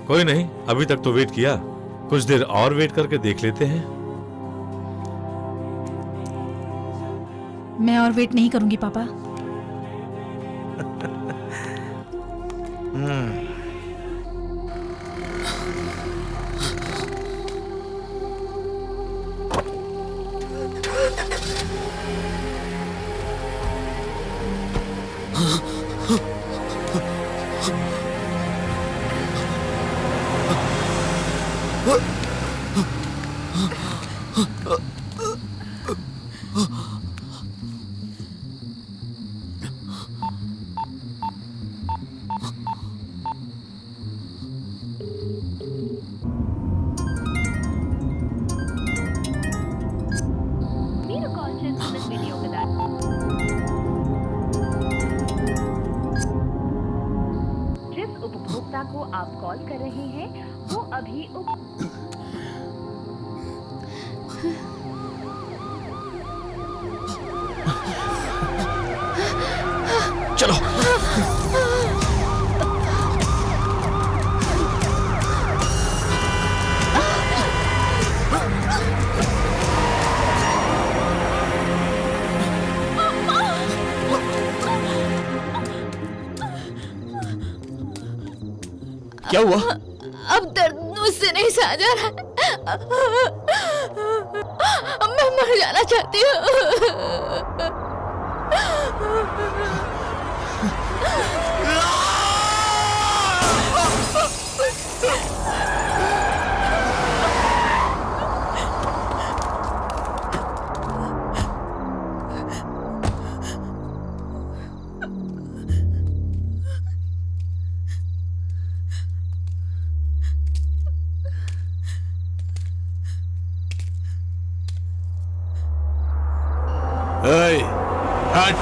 कोई नहीं, अभी तक तो वेट किया, कुछ देर और वेट करके देख लेते हैं। मैं और वेट नहीं करूंगी पापा। మీరు కాల్ చేస్తున్న వినియోగదారు जिस उपभोक्ता को आप कॉल कर रहे हैं वो अभी चलो। क्या हुआ? अब दर्द मुझसे नहीं सहा जा रहा है। मैं मर जाना चाहती हूँ। Hey, hट!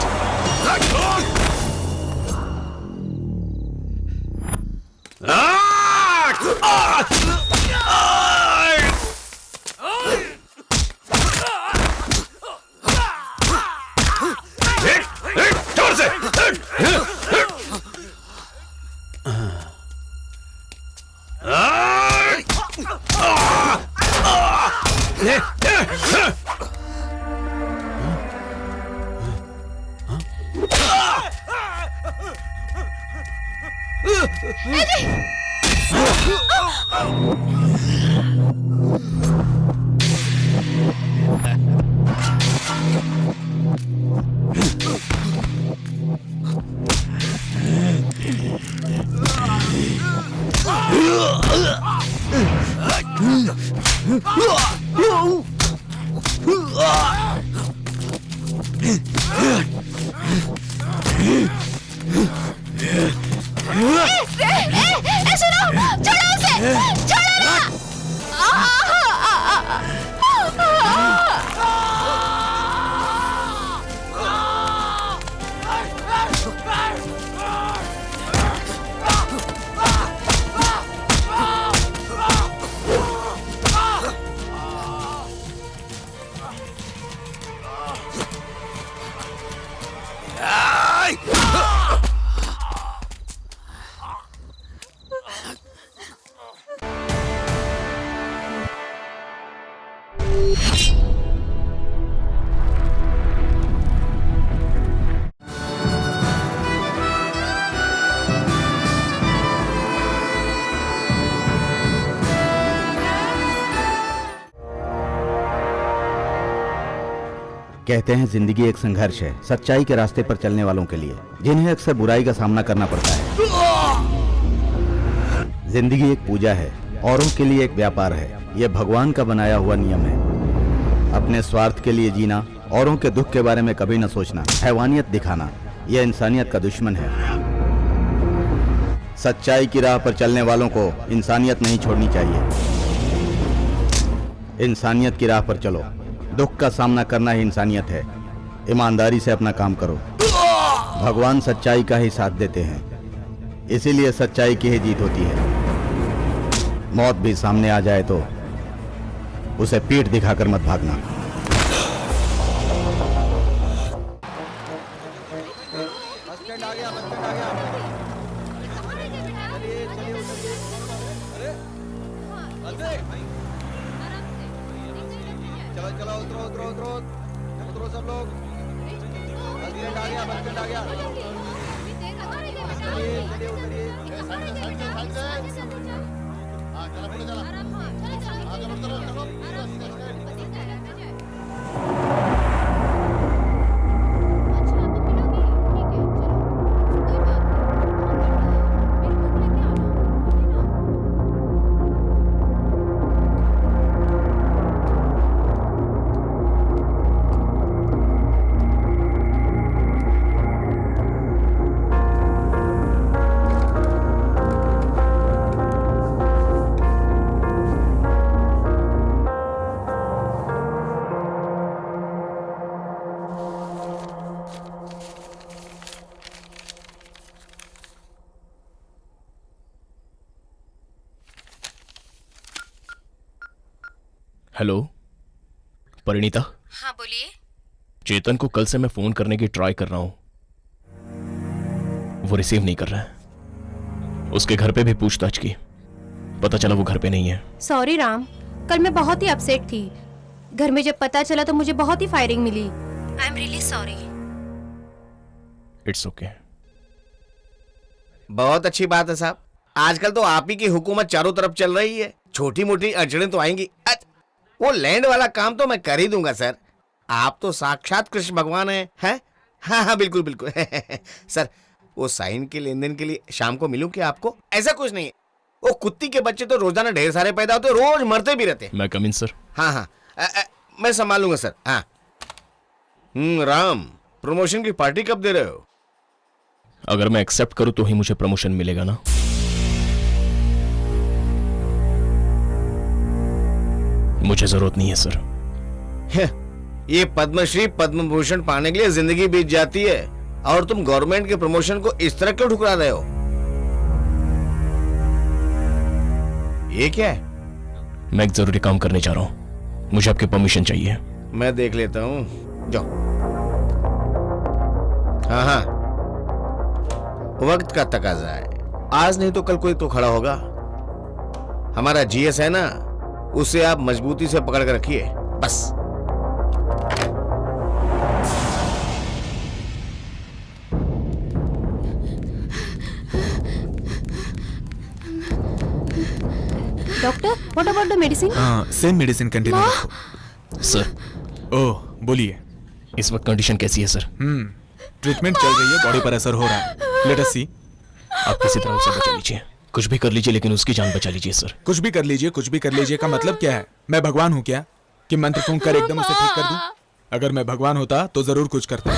कहते हैं जिंदगी एक संघर्ष है सच्चाई के रास्ते पर चलने वालों के लिए, जिन्हें अक्सर बुराई का सामना करना पड़ता है। जिंदगी एक पूजा है, औरों के लिए एक व्यापार है। यह भगवान का बनाया हुआ नियम है। अपने स्वार्थ के लिए जीना, औरों के दुख के बारे में कभी न सोचना, हैवानियत दिखाना, यह इंसानियत का दुश्मन है। सच्चाई की राह पर चलने वालों को इंसानियत नहीं छोड़नी चाहिए। इंसानियत की राह पर चलो। दुख का सामना करना ही इंसानियत है। ईमानदारी से अपना काम करो। भगवान सच्चाई का ही साथ देते हैं, इसीलिए सच्चाई की ही जीत होती है। मौत भी सामने आ जाए तो उसे पीठ दिखाकर मत भागना। चलो चलो उतरो उतरो उतरो उतरो सब लोग। बस स्टैंड आ गया, बस स्टैंड आ गया। चलिए उतरिए। हेलो परिणीता। हाँ बोलिए। चेतन को कल से मैं फोन करने की ट्राई कर रहा हूं, वो रिसीव नहीं कर रहा है। उसके घर पे भी पूछताछ की, पता चला वो घर पे नहीं है। सॉरी राम, कल मैं बहुत ही अपसेट थी। घर में जब पता चला तो मुझे बहुत ही फायरिंग मिली। I am really sorry. It's okay. बहुत अच्छी बात है साहब, आजकल तो आप ही की हुकूमत चारों तरफ चल रही है। छोटी मोटी अड़चनें तो आएंगी। वो लैंड वाला काम तो मैं कर ही दूंगा सर। आप तो साक्षात कृष्ण भगवान हैं? हाँ हाँ बिल्कुल बिल्कुल। सर वो साइन के लेन देन के लिए शाम को मिलूं क्या आपको? ऐसा कुछ नहीं है, वो कुत्ती के बच्चे तो रोजाना ढेर सारे पैदा होते, रोज मरते भी रहते। मैं कम इन सर? हाँ हाँ मैं संभालूंगा सर। हाँ राम, प्रमोशन की पार्टी कब दे रहे हो? अगर मैं एक्सेप्ट करूं तो ही मुझे प्रमोशन मिलेगा ना? मुझे जरूरत नहीं है सर। ये पद्मश्री पद्म भूषण पाने के लिए जिंदगी बीत जाती है और तुम गवर्नमेंट के प्रमोशन को इस तरह क्यों ठुकरा रहे हो? ये क्या है? मैं एक जरूरी काम करने जा रहा हूं, मुझे आपकी परमिशन चाहिए। मैं देख लेता हूं, जाओ। हाँ हाँ वक्त का तकाजा है, आज नहीं तो कल कोई तो खड़ा होगा। हमारा जीएस है ना, उसे आप मजबूती से पकड़ कर रखिए बस। Doctor, what about the medicine? हाँ सेम मेडिसिन कंटिन्यू रखो। सर ओह बोलिए। इस वक्त कंडीशन कैसी है सर? ट्रीटमेंट चल रही है, बॉडी पर असर हो रहा है। लेट अस सी। आप किसी तरह उसे बचा लीजिए, कुछ भी कर लीजिए लेकिन उसकी जान बचा लीजिए सर। कुछ भी कर लीजिए, कुछ भी कर लीजिए का मतलब क्या है? मैं भगवान हूँ क्या कि मंत्र फूंक कर एकदम उसे ठीक कर दूं? अगर मैं भगवान होता तो जरूर कुछ करता।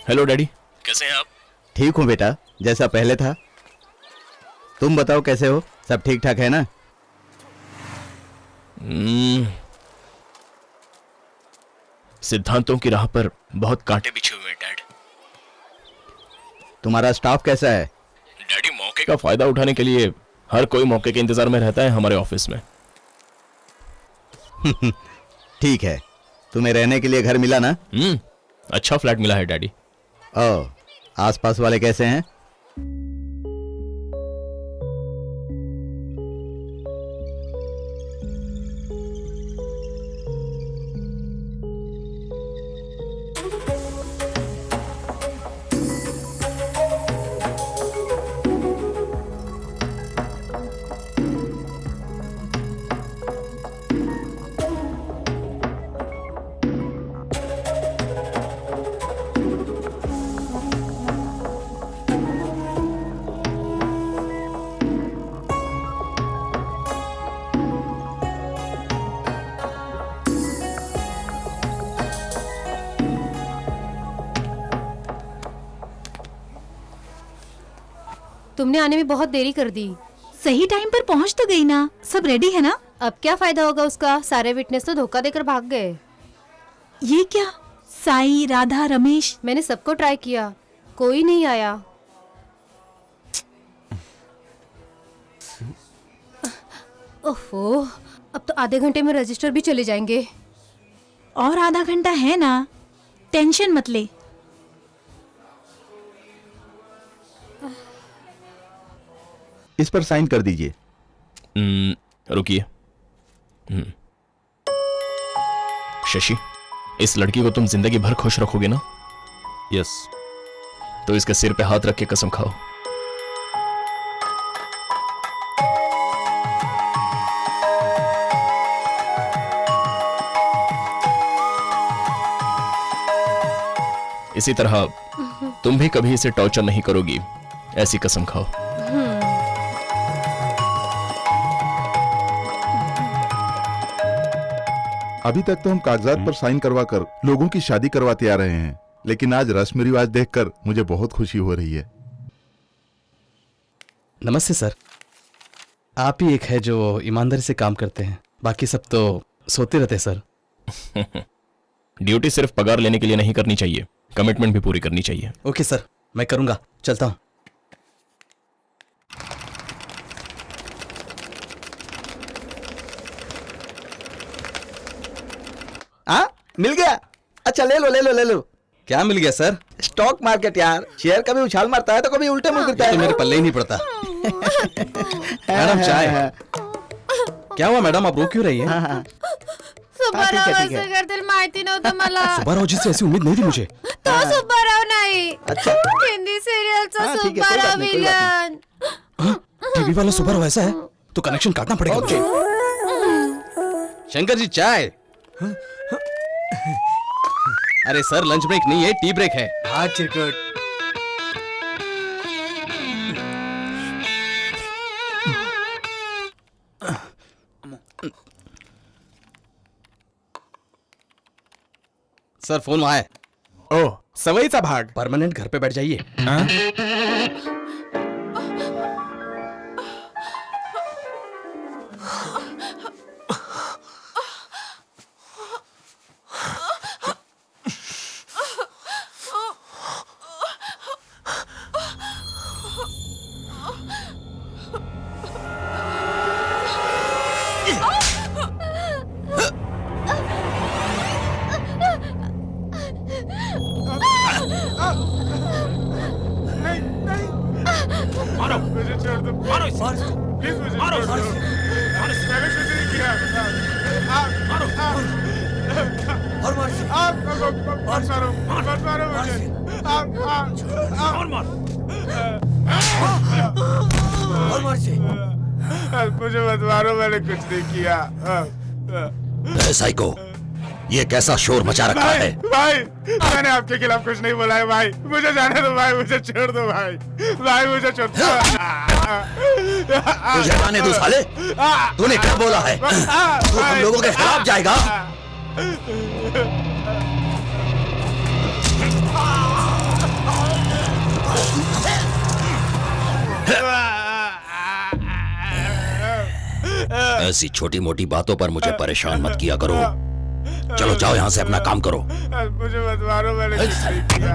हेलो डैडी, कैसे हैं आप? ठीक हूँ बेटा, जैसा पहले था। तुम बताओ कैसे हो? सब ठीक ठाक है ना? सिद्धांतों की राह पर बहुत कांटे बिछे हुए हैं डैड। तुम्हारा स्टाफ कैसा है? डैडी मौके का फायदा उठाने के लिए हर कोई मौके के इंतजार में रहता है हमारे ऑफिस में। ठीक है, तुम्हें रहने के लिए घर मिला ना? अच्छा फ्लैट मिला है डैडी। ओह, आसपास वाले कैसे हैं? तुमने आने में बहुत देरी कर दी। सही टाइम पर पहुंच तो गई ना, सब रेडी है ना? अब क्या फायदा होगा उसका? सारे विटनेस तो धोखा देकर भाग गए। ये क्या, साई, राधा, रमेश। मैंने सबको ट्राई किया, कोई नहीं आया। ओहो, अब तो आधे घंटे में रजिस्टर भी चले जाएंगे। और आधा घंटा है ना, टेंशन मत ले। इस पर साइन कर दीजिए। रुकिए। शशि, इस लड़की को तुम जिंदगी भर खुश रखोगे ना? यस। तो इसके सिर पे हाथ रख के कसम खाओ। इसी तरह तुम भी कभी इसे टॉर्चर नहीं करोगी, ऐसी कसम खाओ। अभी तक तो हम कागजात पर साइन करवाकर लोगों की शादी करवाते आ रहे हैं, लेकिन आज रस्म रिवाज देखकर मुझे बहुत खुशी हो रही है। नमस्ते सर। आप ही एक है जो ईमानदारी से काम करते हैं, बाकी सब तो सोते रहते हैं सर। ड्यूटी सिर्फ पगार लेने के लिए नहीं करनी चाहिए, कमिटमेंट भी पूरी करनी चाहिए। ओके सर, मैं करूंगा, चलता हूं। मिल गया? अच्छा ले लो ले लो ले लो। क्या मिल गया सर? स्टॉक मार्केट यार, शेयर कभी उछाल मारता है तो कभी उल्टे मुड़ गिरता ये तो है। मेरे पल्ले ही नहीं पड़ता। मैडम चाय। क्या हुआ मैडम, आप रो क्यों रही है? सुब्बाराव असं करतील माहिती नव्हतं मला। सुब्बाराव जी से ऐसी उम्मीद नहीं थी मुझे। तो सुब्बाराव नाही, अच्छा हिंदी सिरियलचा हाँ, ठीक है, कोई बात सुब्बाराव नहीं, कोई बात विलन। टीवी वाला सुब्बाराव ऐसा है तो कनेक्शन काटना पड़ेगा मुझे। शंकर जी चाय। अरे सर, लंच ब्रेक नहीं है, टी ब्रेक है। हाँ चिरकुट। सर फोन वहां है। ओह, सवयीचा भाग। परमानेंट घर पे बैठ जाइए। हाँ? मुझे मत मारो, मैंने कुछ नहीं किया। साइको, ये कैसा शोर मचा रखा है? भाई मैंने आपके खिलाफ कुछ नहीं बोला है भाई, मुझे जाने दो भाई, मुझे छोड़ दो भाई, भाई मुझे छोड़ दो। तुझे जाने दो साले, तूने क्या बोला है? तू हम लोगों के खिलाफ जाएगा? ऐसी छोटी मोटी बातों पर मुझे परेशान मत किया करो। चलो जाओ यहाँ से, अपना काम करो। मुझे मत मारो, मैंने कुछ नहीं किया।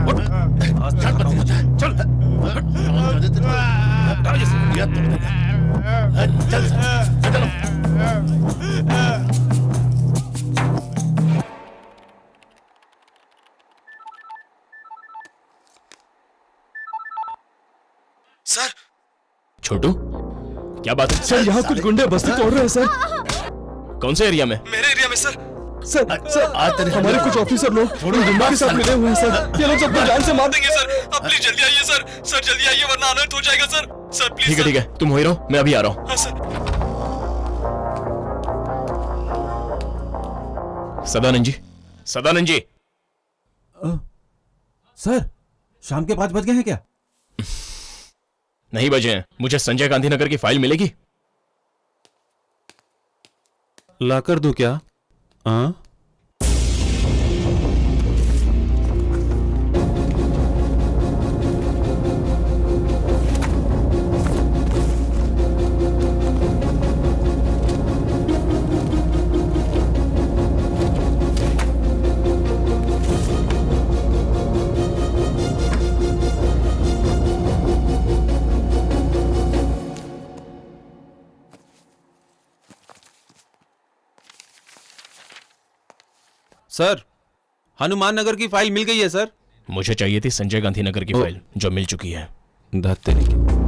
सर। छोटू, क्या बात है? सर यहाँ कुछ गुंडे बस्ती तोड़ रहे हैं सर। कौन से एरिया में? मेरे एरिया में सर। सर हमारे कुछ ऑफिसर लोग गुंडों के साथ मिले हुए हैं सर। ये लोग सबको जान से मार देंगे सर। आप प्लीज जल्दी आइए सर। सर जल्दी आइए वरना अनर्थ हो जाएगा सर। Sir please. ठीक है, तुम वहीं रहो, मैं अभी आ रहा हूँ। हाँ सर। सदानंद जी, सदानंद जी। सर शाम के 5 बज गए हैं क्या? नहीं बजे हैं। मुझे संजय गांधी नगर की फाइल मिलेगी? ला कर दूं क्या? हाँ? सर, हनुमान नगर की फाइल मिल गई है सर। मुझे चाहिए थी संजय गांधी नगर की फाइल, जो मिल चुकी है। धत्तेरी की।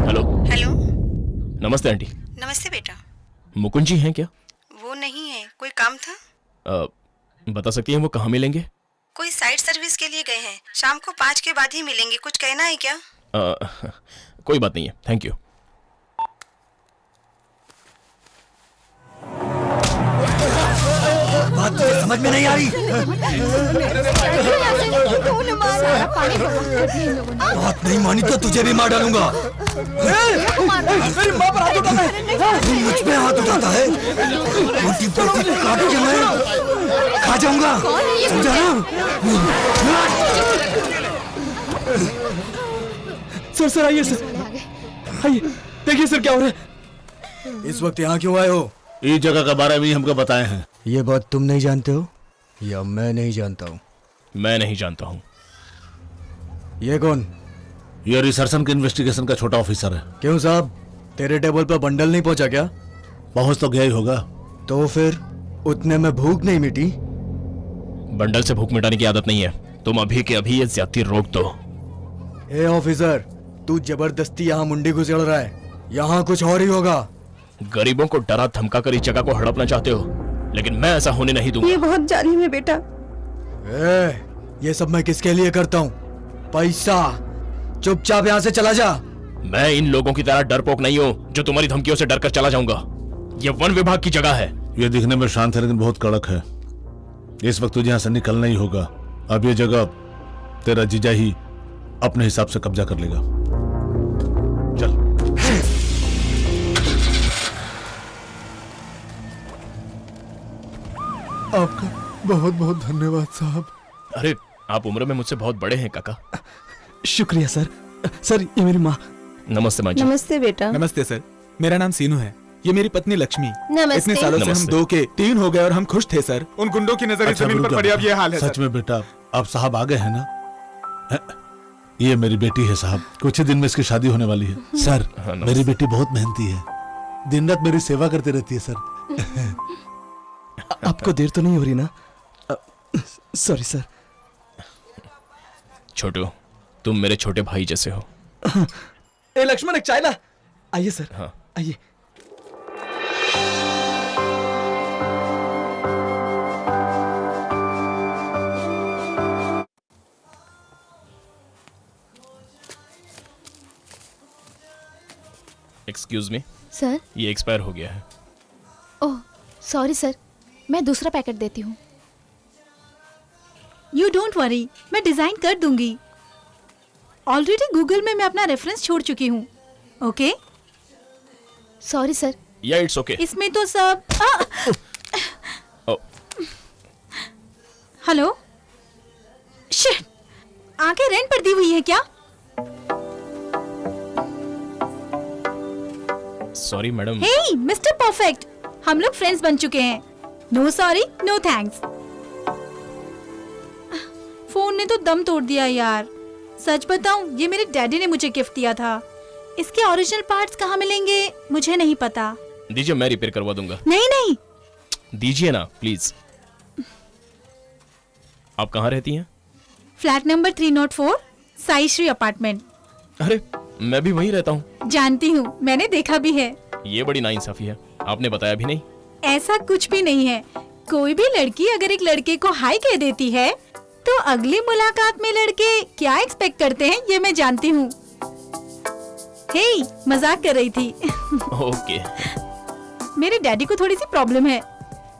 हेलो। हेलो। नमस्ते आंटी। नमस्ते बेटा। मुकुंद जी हैं क्या? वो नहीं है, कोई काम था? बता सकती हैं वो कहाँ मिलेंगे? कोई साइट सर्विस के लिए गए हैं, शाम को 5 के बाद ही मिलेंगे। कुछ कहना है क्या? कोई बात नहीं है, थैंक यू। बात तुझे समझ में नहीं आ रही? बात नहीं मानी तो तुझे भी मार डालूंगा। मेरी माँ पर हाथ उठाता है। तू मुझ पे हाथ उठाता है? रोटी पोटी काट के मैं खा जाऊंगा, समझा ना? सर आइए सर, आइए देखिए सर क्या हो रहा है। इस वक्त यहाँ क्यों आए हो? इस जगह के बारे में हमको बताए हैं। ये बात तुम नहीं जानते हो या मैं नहीं जानता हूँ? मैं नहीं जानता हूँ। ये कौन? ये रिसर्च के इन्वेस्टिगेशन का छोटा ऑफिसर है। क्यों साहब, तेरे टेबल पर बंडल नहीं पहुंचा क्या? पहुंच तो गया ही होगा। तो फिर उतने में भूख नहीं मिटी? बंडल से भूख मिटाने की आदत नहीं है। तुम अभी के अभी ये ज्यादती रोक दो। ए ऑफिसर, तू जबरदस्ती यहाँ मुंडी घुसेड़ रहा है। यहाँ कुछ और ही होगा। गरीबों को डरा धमका कर इस जगह को हड़पना चाहते हो, लेकिन मैं ऐसा होने नहीं दूंगा। ये बहुत जालिम है बेटा। ये सब मैं किसके लिए करता हूँ? पैसा। चुपचाप यहाँ से चला जा। मैं इन लोगों की तरह डरपोक नहीं हूँ जो तुम्हारी धमकियों से डरकर चला जाऊंगा। ये वन विभाग की जगह है। ये दिखने में शांत है लेकिन बहुत कड़क है। इस वक्त तुझे यहाँ से निकलना ही होगा। अब ये जगह तेरा जीजा ही अपने हिसाब से कब्जा कर लेगा। चल। आपका बहुत बहुत धन्यवाद साहब। अरे आप उम्र में मुझसे बहुत बड़े हैं काका। शुक्रिया सर। सर ये मेरी माँ। नमस्ते माँ जी। नमस्ते बेटा। नमस्ते सर, मेरा नाम सीनू है। ये मेरी पत्नी लक्ष्मी। नमस्ते। इतने सालों से हम 2 के 3 हो गए और हम खुश थे सर। उन गुंडों की नजर अच्छा, जमीन रुक पर जाओ। पड़ी, अब ये हाल है सच सर। में बेटा, आप साहब आ गए हैं ना? ये मेरी बेटी है साहब। कुछ ही दिन में इसकी शादी होने वाली है। सर मेरी बेटी बहुत मेहनती है, दिन रात मेरी सेवा करती रहती है सर। आपको देर तो नहीं हो रही ना? Sorry sir. छोटू, तुम मेरे छोटे भाई जैसे हो। ए लक्ष्मण, एक चाय ला। आइए सर। हाँ आइए। Excuse me, sir. ये एक्सपायर हो गया है। ओह सॉरी सर, मैं दूसरा पैकेट देती हूँ। यू डोंट वरी, मैं डिजाइन कर दूंगी। ऑलरेडी गूगल में मैं अपना रेफरेंस छोड़ चुकी हूँ। ओके? Sorry sir. या इट्स ओके। इसमें तो सब हेलो, शिट, आंखें रेंट पर दी हुई है क्या? Sorry madam. Hey mister perfect, हम लोग फ्रेंड्स बन चुके हैं। No sorry no thanks. Phone ने तो दम तोड़ दिया यार। सच बताऊं, ये मेरे डैडी ने मुझे गिफ्ट दिया था। इसके ओरिजिनल पार्ट्स कहाँ मिलेंगे मुझे नहीं पता। दीजिए, मैं रिपेयर करवा दूंगा। नहीं नहीं, दीजिए ना प्लीज। आप कहाँ रहती हैं? Flat number 304, Sai Shri apartment. अरे मैं भी वहीं रहता हूँ। जानती हूँ, मैंने देखा भी है। ये बड़ी नाइंसाफी है, आपने बताया भी नहीं। ऐसा कुछ भी नहीं है। कोई भी लड़की अगर एक लड़के को हाई कह देती है तो अगली मुलाकात में लड़के क्या एक्सपेक्ट करते हैं ये मैं जानती हूँ। हे, मजाक कर रही थी। ओके। मेरे डैडी को थोड़ी सी प्रॉब्लम है।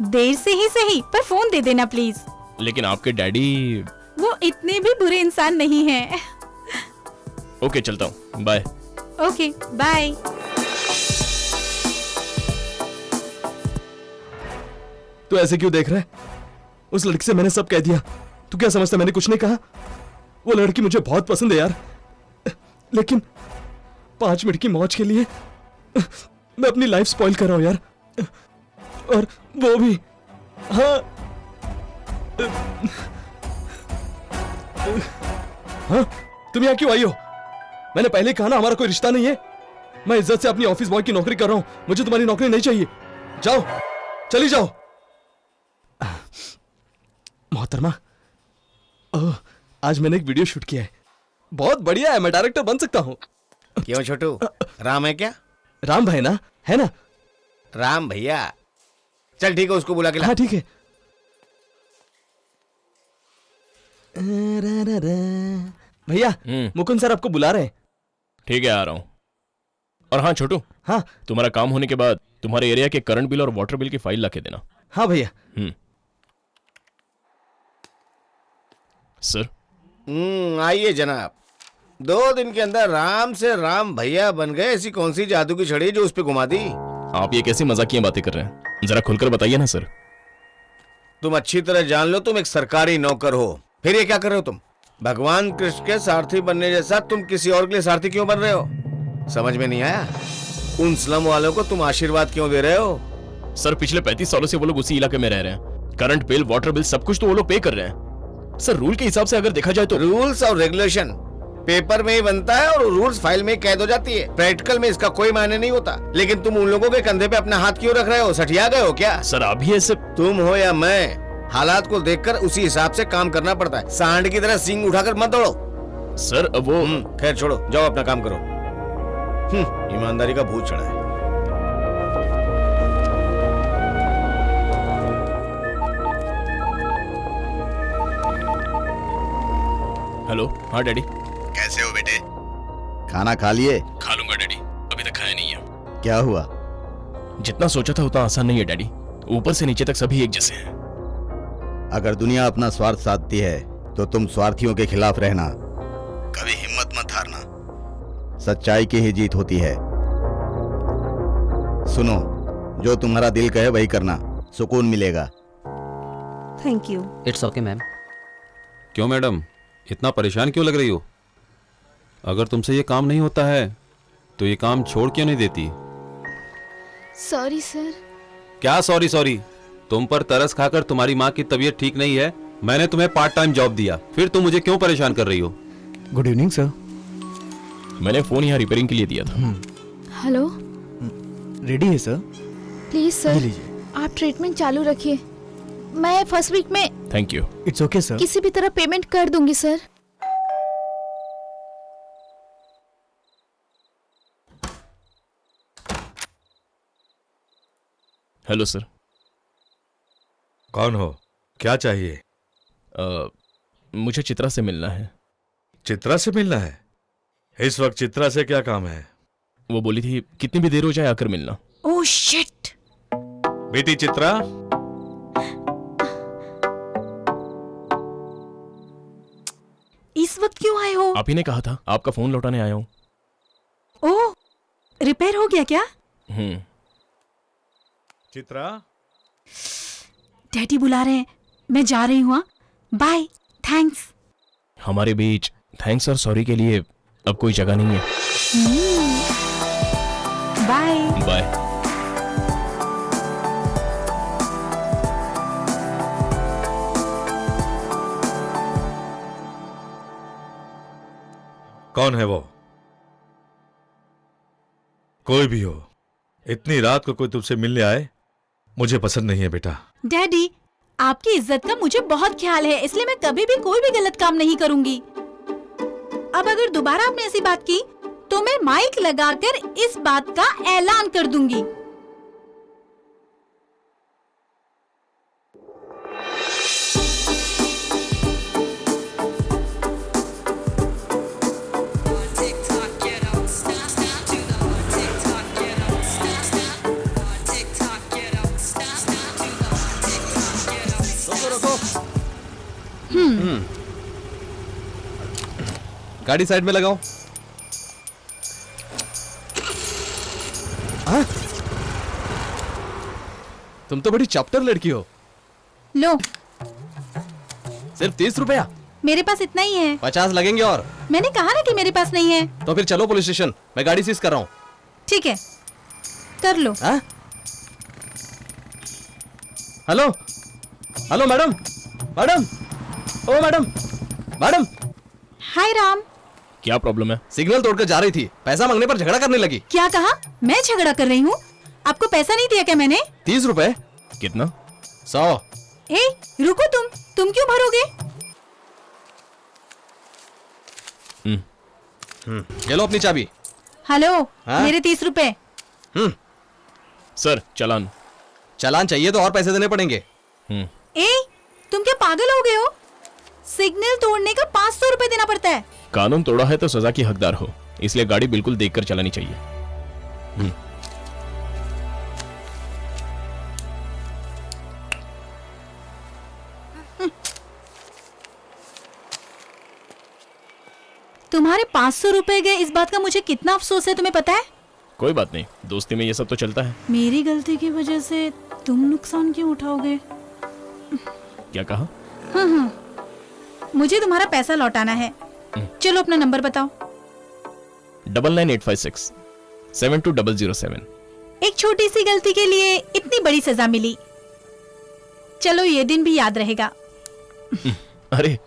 देर से ही सही, पर फोन दे देना प्लीज। लेकिन आपके डैडी। वो इतने भी बुरे इंसान नहीं हैं। ओके, चलता हूँ, बाय। Okay bye. तू ऐसे क्यों देख रहा है? उस लड़की से मैंने सब कह दिया। तू क्या समझता मैंने कुछ नहीं कहा? वो लड़की मुझे बहुत पसंद है यार, लेकिन 5 मिनट की मौज के लिए मैं अपनी लाइफ स्पॉइल कर रहा हूं यार। और वो भी, हाँ हाँ, तुम यहाँ क्यों आई हो? मैंने पहले ही कहा ना हमारा कोई रिश्ता नहीं है। मैं इज्जत से अपनी ऑफिस बॉय की नौकरी कर रहा हूं, मुझे तुम्हारी नौकरी नहीं चाहिए। जाओ, चली जाओ। मोहतरमा, आज मैंने एक वीडियो शूट किया है, बहुत बढ़िया है, मैं डायरेक्टर बन सकता हूँ। क्यों छोटू, राम है क्या? राम भाई ना, है ना? राम भैया, चल ठीक है, उसको बुला के ला। हाँ ठीक है। भैया, मुकुंद सर आपको बुला रहे हैं। ठीक है, आ रहा हूँ। और हाँ छोटू, हाँ, तुम्हारा काम होने के बाद तुम्हारे एरिया के करंट बिल और वाटर बिल की फाइल ला के देना। हाँ भैया। सर। आइए जनाब। 2 दिन के अंदर राम से राम भैया बन गए, ऐसी कौन सी जादू की छड़ी जो उस पे घुमा दी? आप ये कैसी मजाकिया बातें कर रहे हैं, जरा खुलकर बताइए ना सर। तुम अच्छी तरह जान लो, तुम एक सरकारी नौकर हो, फिर ये क्या कर रहे हो तुम? भगवान कृष्ण के सारथी बनने जैसा तुम किसी और के लिए सारथी क्यों बन रहे हो? समझ में नहीं आया? उन स्लम वालों को तुम आशीर्वाद क्यों दे रहे हो? सर पिछले 35 सालों से वो लोग उसी इलाके में रह रहे हैं, करंट बिल, वाटर बिल सब कुछ तो वो लोग पे कर रहे हैं। सर रूल के हिसाब से अगर देखा जाए तो रूल्स और रेगुलेशन पेपर में ही बनता है और रूल्स फाइल में कैद हो जाती है, प्रैक्टिकल में इसका कोई मायने नहीं होता। लेकिन तुम उन लोगों के कंधे पे अपना हाथ क्यों रख रहे हो? सठिया गए हो क्या? सर अभी ऐसे, तुम हो या मैं, हालात को देखकर उसी हिसाब से काम करना पड़ता है। सांड की तरह सींग उठाकर मत दौड़ो। सर वो खैर छोड़ो, जाओ अपना काम करो। ईमानदारी का भूत चढ़ा है। हेलो, हाँ डैडी। कैसे हो बेटे? खाना खा लिए? खा लूंगा डैडी, अभी तक खाया नहीं है। क्या हुआ? जितना सोचा था उतना आसान नहीं है डैडी, ऊपर से नीचे तक सभी एक जैसे हैं। अगर दुनिया अपना स्वार्थ साधती है तो तुम स्वार्थियों के खिलाफ रहना, कभी हिम्मत मत हारना। सच्चाई की ही जीत होती है। सुनो, जो तुम्हारा दिल कहे वही करना, सुकून मिलेगा। Thank you. It's okay ma'am. क्यों मैडम, इतना परेशान क्यों लग रही हो? अगर तुमसे ये काम नहीं होता है तो ये काम छोड़ क्यों नहीं देती? Sorry sir. क्या सॉरी सॉरी? तुम पर तरस खाकर तुम्हारी माँ की तबीयत ठीक नहीं है, मैंने तुम्हें पार्ट टाइम जॉब दिया, फिर तुम मुझे क्यों परेशान कर रही हो? Good evening sir. मैंने फोन यहाँ रिपेयरिंग के लिए दिया था। हेलो। रेडी है सर? प्लीज सर, आप ट्रीटमेंट चालू रखिए, मैं फर्स्ट वीक में thank you. It's okay sir. किसी भी तरह पेमेंट कर दूंगी सर। Hello sir. कौन हो? क्या चाहिए? मुझे चित्रा से मिलना है। चित्रा से मिलना है? इस वक्त चित्रा से क्या काम है? वो बोली थी कितनी भी देर हो जाए आकर मिलना। Oh shit. बेटी चित्रा, इस वक्त क्यों आए हो? आप ही ने कहा था, आपका फोन लौटाने आया हूँ। ओह, रिपेयर हो गया क्या? चित्रा, डैडी बुला रहे हैं, मैं जा रही हूँ। Bye, thanks. हमारे बीच थैंक्स और सॉरी के लिए अब कोई जगह नहीं है। Bye bye. कौन है वो? कोई भी हो, इतनी रात को कोई तुमसे मिलने आए मुझे पसंद नहीं है बेटा। डैडी, आपकी इज्जत का मुझे बहुत ख्याल है, इसलिए मैं कभी भी कोई भी गलत काम नहीं करूंगी। अब अगर दोबारा आपने ऐसी बात की तो मैं माइक लगाकर इस बात का ऐलान कर दूंगी। गाड़ी साइड में लगाओ। तुम तो बड़ी चैप्टर लड़की हो। लो, सिर्फ 30 रुपया? मेरे पास इतना ही है। 50 लगेंगे और। मैंने कहा ना कि मेरे पास नहीं है। तो फिर चलो पुलिस स्टेशन, मैं गाड़ी सीज कर रहा हूँ। ठीक है, कर लो। हेलो हेलो मैडम, मैडम, ओ मैडम, मैडम। हाय राम। क्या प्रॉब्लम है? सिग्नल तोड़कर जा रही थी, पैसा मांगने पर झगड़ा करने लगी। क्या कहा? मैं झगड़ा कर रही हूँ? आपको पैसा नहीं दिया क्या मैंने? 30 रुपए। कितना? 100। ए, रुको तुम क्यों भरोगे? ये लो अपनी चाबी। हेलो, हाँ? मेरे 30 रुपए। सर चालान। चालान चाहिए तो और पैसे देने पड़ेंगे। ए, तुम क्या पागल हो गए हो? सिग्नल तोड़ने का 500 रुपए देना पड़ता है। कानून तोड़ा है तो सजा की हकदार हो, इसलिए गाड़ी बिल्कुल देखकर चलानी चाहिए। तुम्हारे 500 रुपए गए, इस बात का मुझे कितना अफसोस है, तुम्हें पता है? कोई बात नहीं, दोस्ती में ये सब तो चलता है। मेरी गलती की वजह से तुम नुकसान क्यों उठाओगे? क्या कहा? हाँ, मुझे तुम्हारा पैसा लौटाना है। चलो अपना नंबर बताओ। 99856 72007। एक छोटी सी गलती के लिए इतनी बड़ी सजा मिली। चलो ये दिन भी याद रहेगा। अरे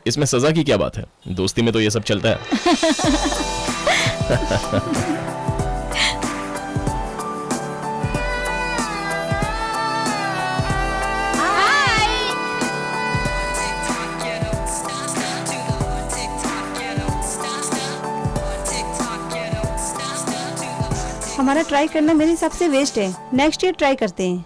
इसमें सजा की क्या बात है, दोस्ती में तो ये सब चलता है। हमारा ट्राई करना मेरे हिसाब से वेस्ट है। नेक्स्ट ईयर ट्राई करते हैं।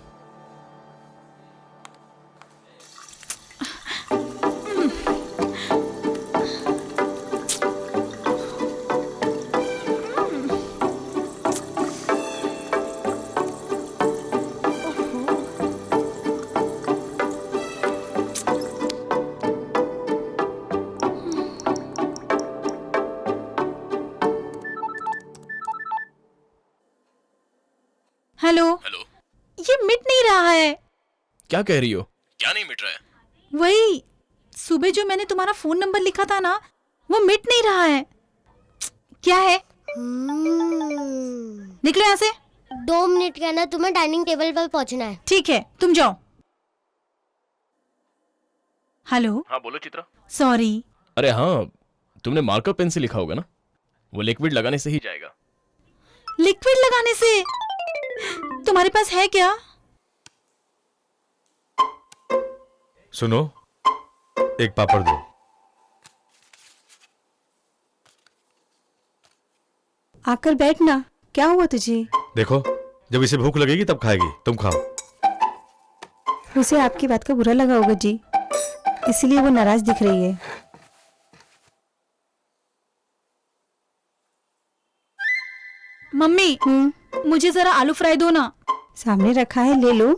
हेलो। ये मिट नहीं रहा है। क्या कह रही हो? क्या नहीं मिट रहा है? वही सुबह जो मैंने तुम्हारा फोन नंबर लिखा था ना, वो मिट नहीं रहा है। क्या है? निकलो यहाँ से। 2 मिनट के अंदर तुम्हें डाइनिंग टेबल पर पहुँचना है। ठीक है, तुम जाओ। हेलो। हाँ बोलो चित्रा। सॉरी। अरे हाँ, तुमने मार्कर पेन से लिखा होगा ना, वो लिक्विड लगाने से ही जाएगा। लिक्विड लगाने से? तुम्हारे पास है क्या? सुनो, एक पापड़ दो। आकर बैठना। क्या हुआ तुझे? देखो, जब इसे भूख लगेगी तब खाएगी, तुम खाओ। उसे आपकी बात का बुरा लगा होगा जी, इसलिए वो नाराज दिख रही है। मम्मी, मुझे जरा आलू फ्राई दो ना। सामने रखा है, ले लो।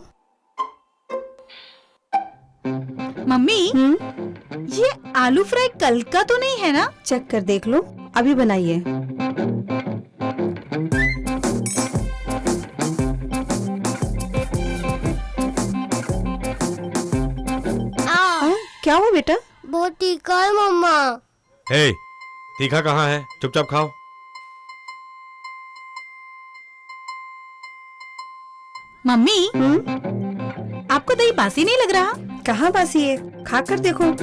मम्मी, ये आलू फ्राई कल का तो नहीं है ना? चेक कर देख लो, अभी बनाइए। क्या हुआ बेटा? बहुत तीखा है मम्मा। हे, तीखा कहाँ है? चुपचाप खाओ। मम्मी, आपको दही बासी नहीं लग रहा? कहाँ बासी है, खा कर देखो।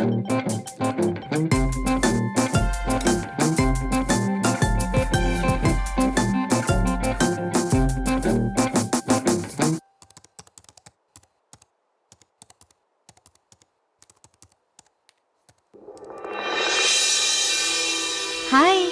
हाय।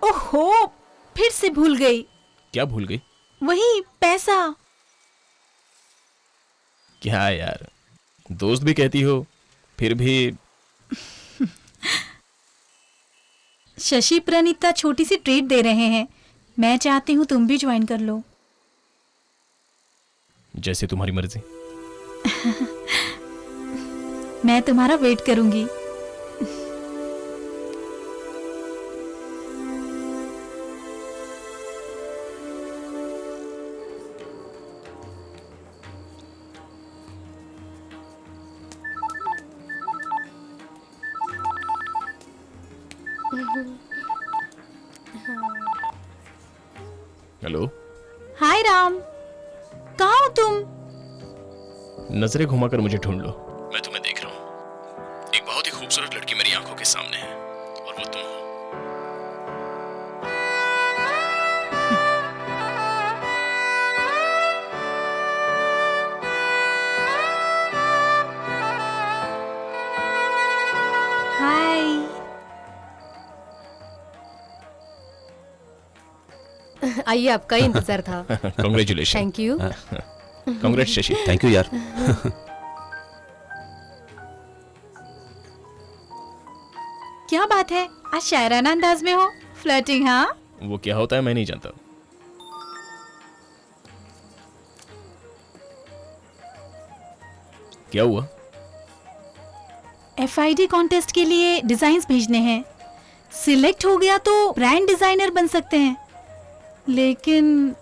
ओहो, फिर से भूल गई। क्या भूल गई? वही पैसा। क्या यार, दोस्त भी कहती हो, फिर भी। शशि प्रणीता छोटी सी ट्रीट दे रहे हैं, मैं चाहती हूँ तुम भी ज्वाइन कर लो। जैसे तुम्हारी मर्जी। मैं तुम्हारा वेट करूंगी। हेलो। हाय राम, कहाँ हो तुम? नजरें घुमाकर मुझे ढूंढ लो, मैं तुम्हें देख रहा हूँ। एक बहुत ही खूबसूरत लड़की मेरी आंखों के सामने है और वो तुम हो। हाय। आइए, आपका ही इंतजार था। Congratulation. Thank you. कांग्रेट Shashi. Thank you यार। क्या बात है, आज शायराना अंदाज में हो। फ्लर्टिंग? हाँ, वो क्या होता है मैं नहीं जानता। क्या हुआ? FID कॉन्टेस्ट के लिए डिजाइन्स भेजने हैं। सिलेक्ट हो गया तो ब्रांड डिजाइनर बन सकते हैं, लेकिन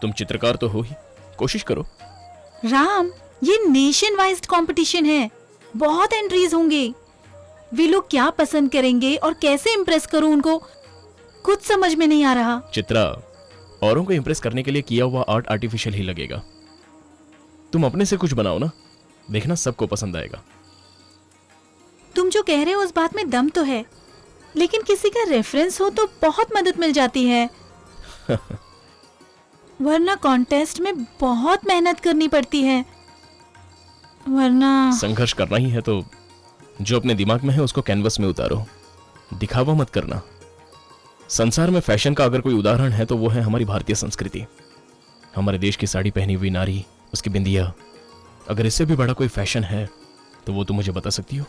तुम चित्रकार तो हो ही, कोशिश करो। राम, ये नेशन वाइज कंपटीशन है, बहुत एंट्रीज होंगे। वे लोग क्या पसंद करेंगे और कैसे इम्प्रेस करूं उनको, कुछ समझ में नहीं आ रहा। चित्रा, औरों को इम्प्रेस करने के लिए किया हुआ आर्ट आर्टिफिशियल ही लगेगा। तुम अपने से कुछ बनाओ ना, देखना सबको पसंद आएगा। तुम जो कह रहे हो उस बात में दम तो है, लेकिन किसी का रेफरेंस हो तो बहुत मदद मिल जाती है। वरना कॉन्टेस्ट में बहुत मेहनत करनी पड़ती है। वरना संघर्ष करना ही है तो जो अपने दिमाग में है उसको कैनवस में उतारो, दिखावा मत करना। संसार में फैशन का अगर कोई उदाहरण है तो वो है हमारी भारतीय संस्कृति। हमारे देश की साड़ी पहनी हुई नारी, उसकी बिंदिया, अगर इससे भी बड़ा कोई फैशन है तो वो तुम मुझे बता सकती हो?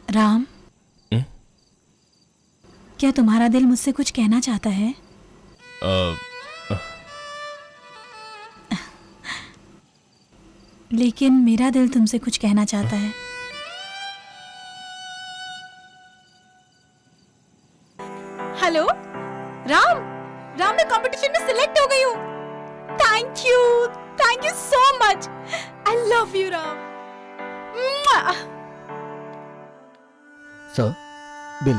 राम, क्या तुम्हारा दिल मुझसे कुछ कहना चाहता है? लेकिन मेरा दिल तुमसे कुछ कहना चाहता है। हेलो राम, राम मैं कंपटीशन में सिलेक्ट हो गई हूँ। Thank you so much. I love you Ram. Sir, bill.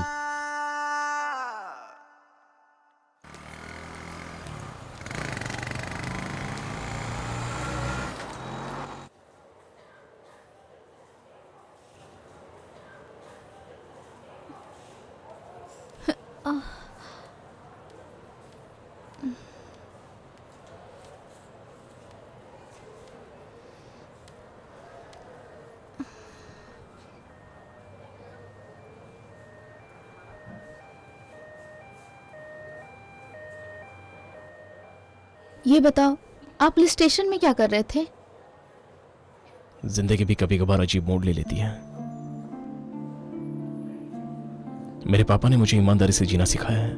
ये बताओ, आप पुलिस स्टेशन में क्या कर रहे थे? जिंदगी भी कभी कभार अजीब मोड़ ले लेती है। मेरे पापा ने मुझे ईमानदारी से जीना सिखाया है,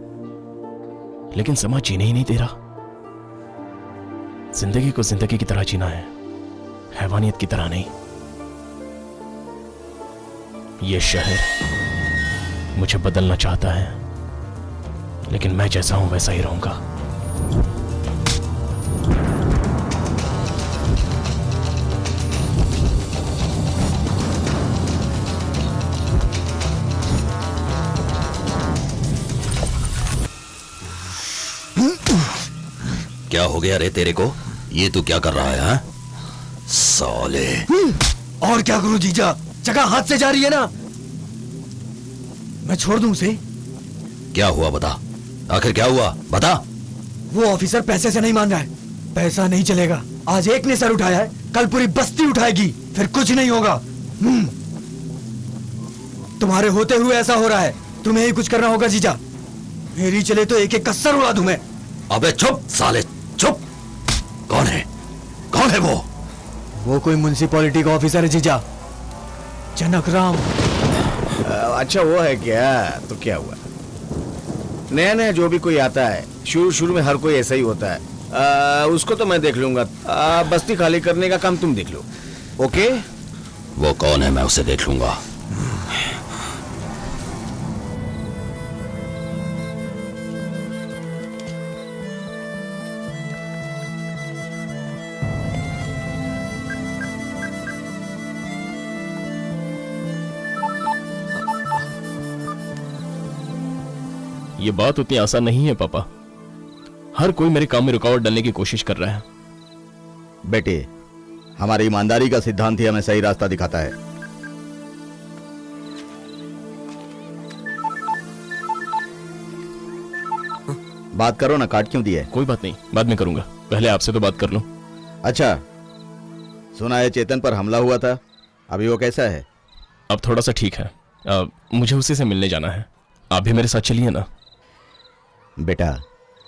लेकिन समाज जीने ही नहीं दे रहा। जिंदगी को जिंदगी की तरह जीना है, हैवानियत की तरह नहीं। ये शहर मुझे बदलना चाहता है, लेकिन मैं जैसा हूं वैसा ही रहूंगा। क्या हो गया रे तेरे को? ये तू क्या कर रहा है हा? साले। और क्या करूं जीजा, जगह हाथ से जा रही है ना। मैं छोड़ दूं उसे? क्या हुआ बता, आखिर क्या हुआ बता। वो ऑफिसर पैसे से नहीं मान रहा है। पैसा नहीं चलेगा। आज एक ने सर उठाया है, कल पूरी बस्ती उठाएगी, फिर कुछ नहीं होगा। तुम्हारे होते हुए ऐसा हो रहा है, तुम्हें ही कुछ करना होगा जीजा। मेरी चले तो एक एक का सर उड़ा दूं मैं। अबे चुप साले चुप। कौन है, कौन है वो? वो कोई म्युनिसिपैलिटी का ऑफिसर है जीजा, जनक राम। अच्छा वो है क्या? तो क्या हुआ? नया नया जो भी कोई आता है, शुरू शुरू में हर कोई ऐसा ही होता है। उसको तो मैं देख लूंगा। बस्ती खाली करने का काम तुम देख लो। ओके? वो कौन है मैं उसे देख लूंगा। ये बात उतनी आसान नहीं है पापा। हर कोई मेरे काम में रुकावट डालने की कोशिश कर रहा है। बेटे, हमारी ईमानदारी का सिद्धांत ही हमें सही रास्ता दिखाता है। बात करो ना, काट क्यों दिया? कोई बात नहीं, बाद में करूंगा, पहले आपसे तो बात कर लूं। अच्छा, सुना है चेतन पर हमला हुआ था, अभी वो कैसा है? अब थोड़ा सा ठीक है। मुझे उसी से मिलने जाना है। आप भी मेरे साथ चलिए ना। बेटा,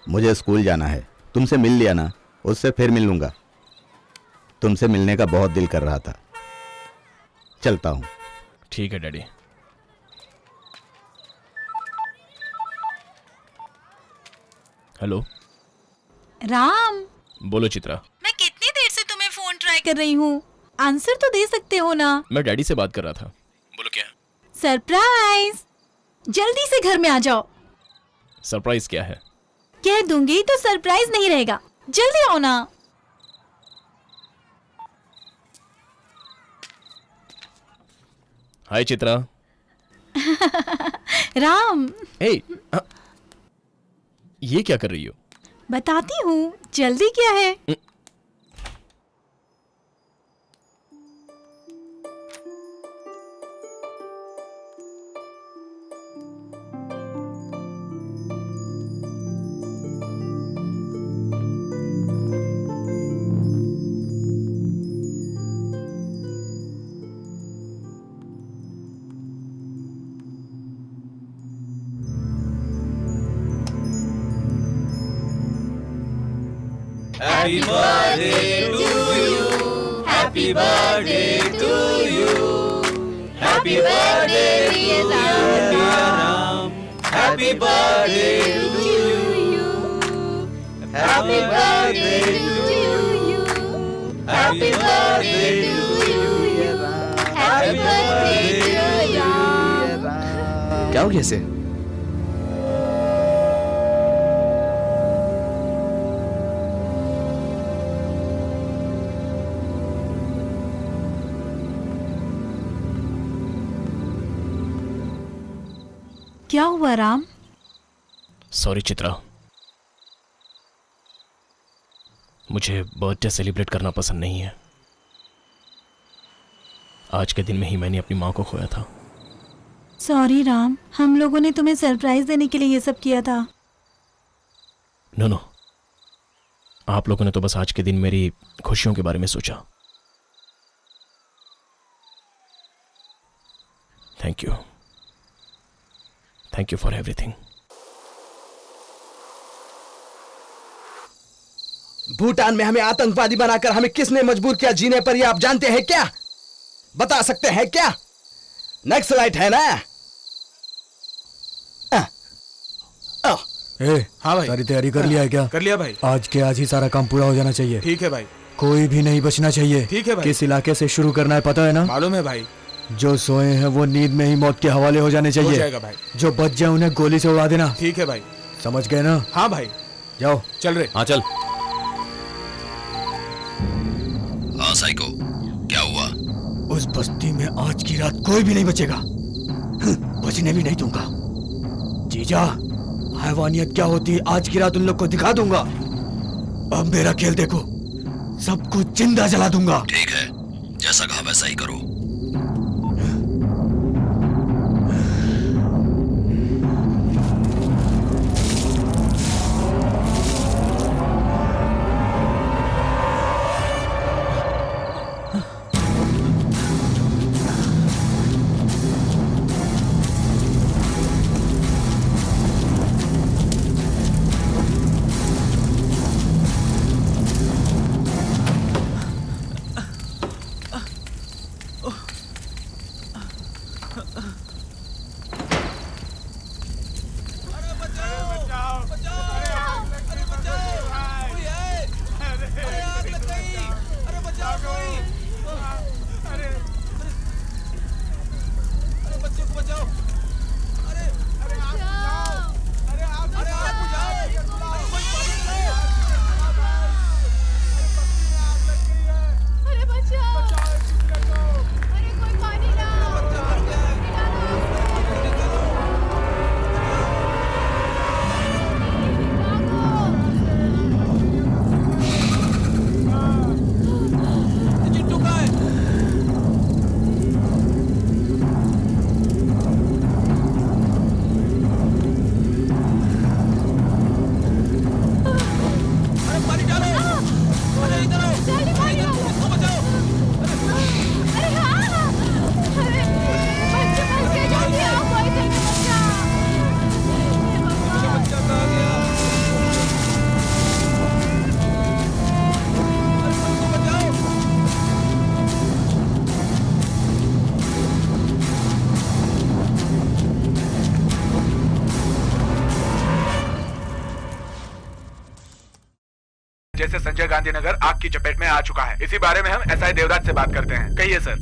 मुझे स्कूल जाना है। तुमसे मिल लिया ना, उससे फिर मिल लूंगा। तुमसे मिलने का बहुत दिल कर रहा था। चलता हूं। ठीक है डैडी। हेलो राम। बोलो चित्रा। मैं कितनी देर से तुम्हें फोन ट्राई कर रही हूँ, आंसर तो दे सकते हो ना। मैं डैडी से बात कर रहा था। बोलो क्या? सरप्राइज, जल्दी से घर में आ जाओ। सरप्राइज क्या है? कह दूंगी तो सरप्राइज नहीं रहेगा, जल्दी आओ ना। हाय चित्रा। राम। हे, ये क्या कर रही हो? बताती हूँ, जल्दी क्या है? Happy birthday to you. Happy birthday to you. Happy birthday to you, Ram. Happy birthday to you. Happy birthday to you. Happy birthday to you. Happy birthday to you. क्या हो गया इसे? क्या हुआ राम? सॉरी चित्रा, मुझे बर्थडे सेलिब्रेट करना पसंद नहीं है। आज के दिन में ही मैंने अपनी माँ को खोया था। सॉरी राम, हम लोगों ने तुम्हें सरप्राइज देने के लिए ये सब किया था। नो, आप लोगों ने तो बस आज के दिन मेरी खुशियों के बारे में सोचा। Thank you, thank you for everything. Bhutan में हमें आतंकवादी बनाकर हमें किसने मजबूर किया जीने पर, ये आप जानते हैं क्या? बता सकते हैं क्या? नक्सलाइट है ना? हाँ भाई। सारी तैयारी कर लिया है क्या? कर लिया भाई। आज के आज ही सारा काम पूरा हो जाना चाहिए। ठीक है भाई। कोई भी नहीं बचना चाहिए। ठीक है भाई। किस इलाके से शुरू करना है पता है ना? मालूम है भाई। जो सोए हैं वो नींद में ही मौत के हवाले हो जाने चाहिए। हो जाएगा भाई। जो बच जाए उन्हें गोली से उड़ा देना। ठीक है भाई। समझ गए ना? हाँ भाई। जाओ। चल रहे। हाँ चल। हाँ साइको, क्या हुआ? उस बस्ती में आज की रात कोई भी नहीं बचेगा। बचने भी नहीं दूंगा। जीजा, हैवानियत क्या होती है आज की रात उन लोग को दिखा दूंगा। अब मेरा खेल देखो, सब कुछ जिंदा जला दूंगा। ठीक है, जैसा कहा वैसा ही करो। जैसे संजय गांधी नगर आग की चपेट में आ चुका है। इसी बारे में हम एसआई देवराज से बात करते हैं। कहिए सर।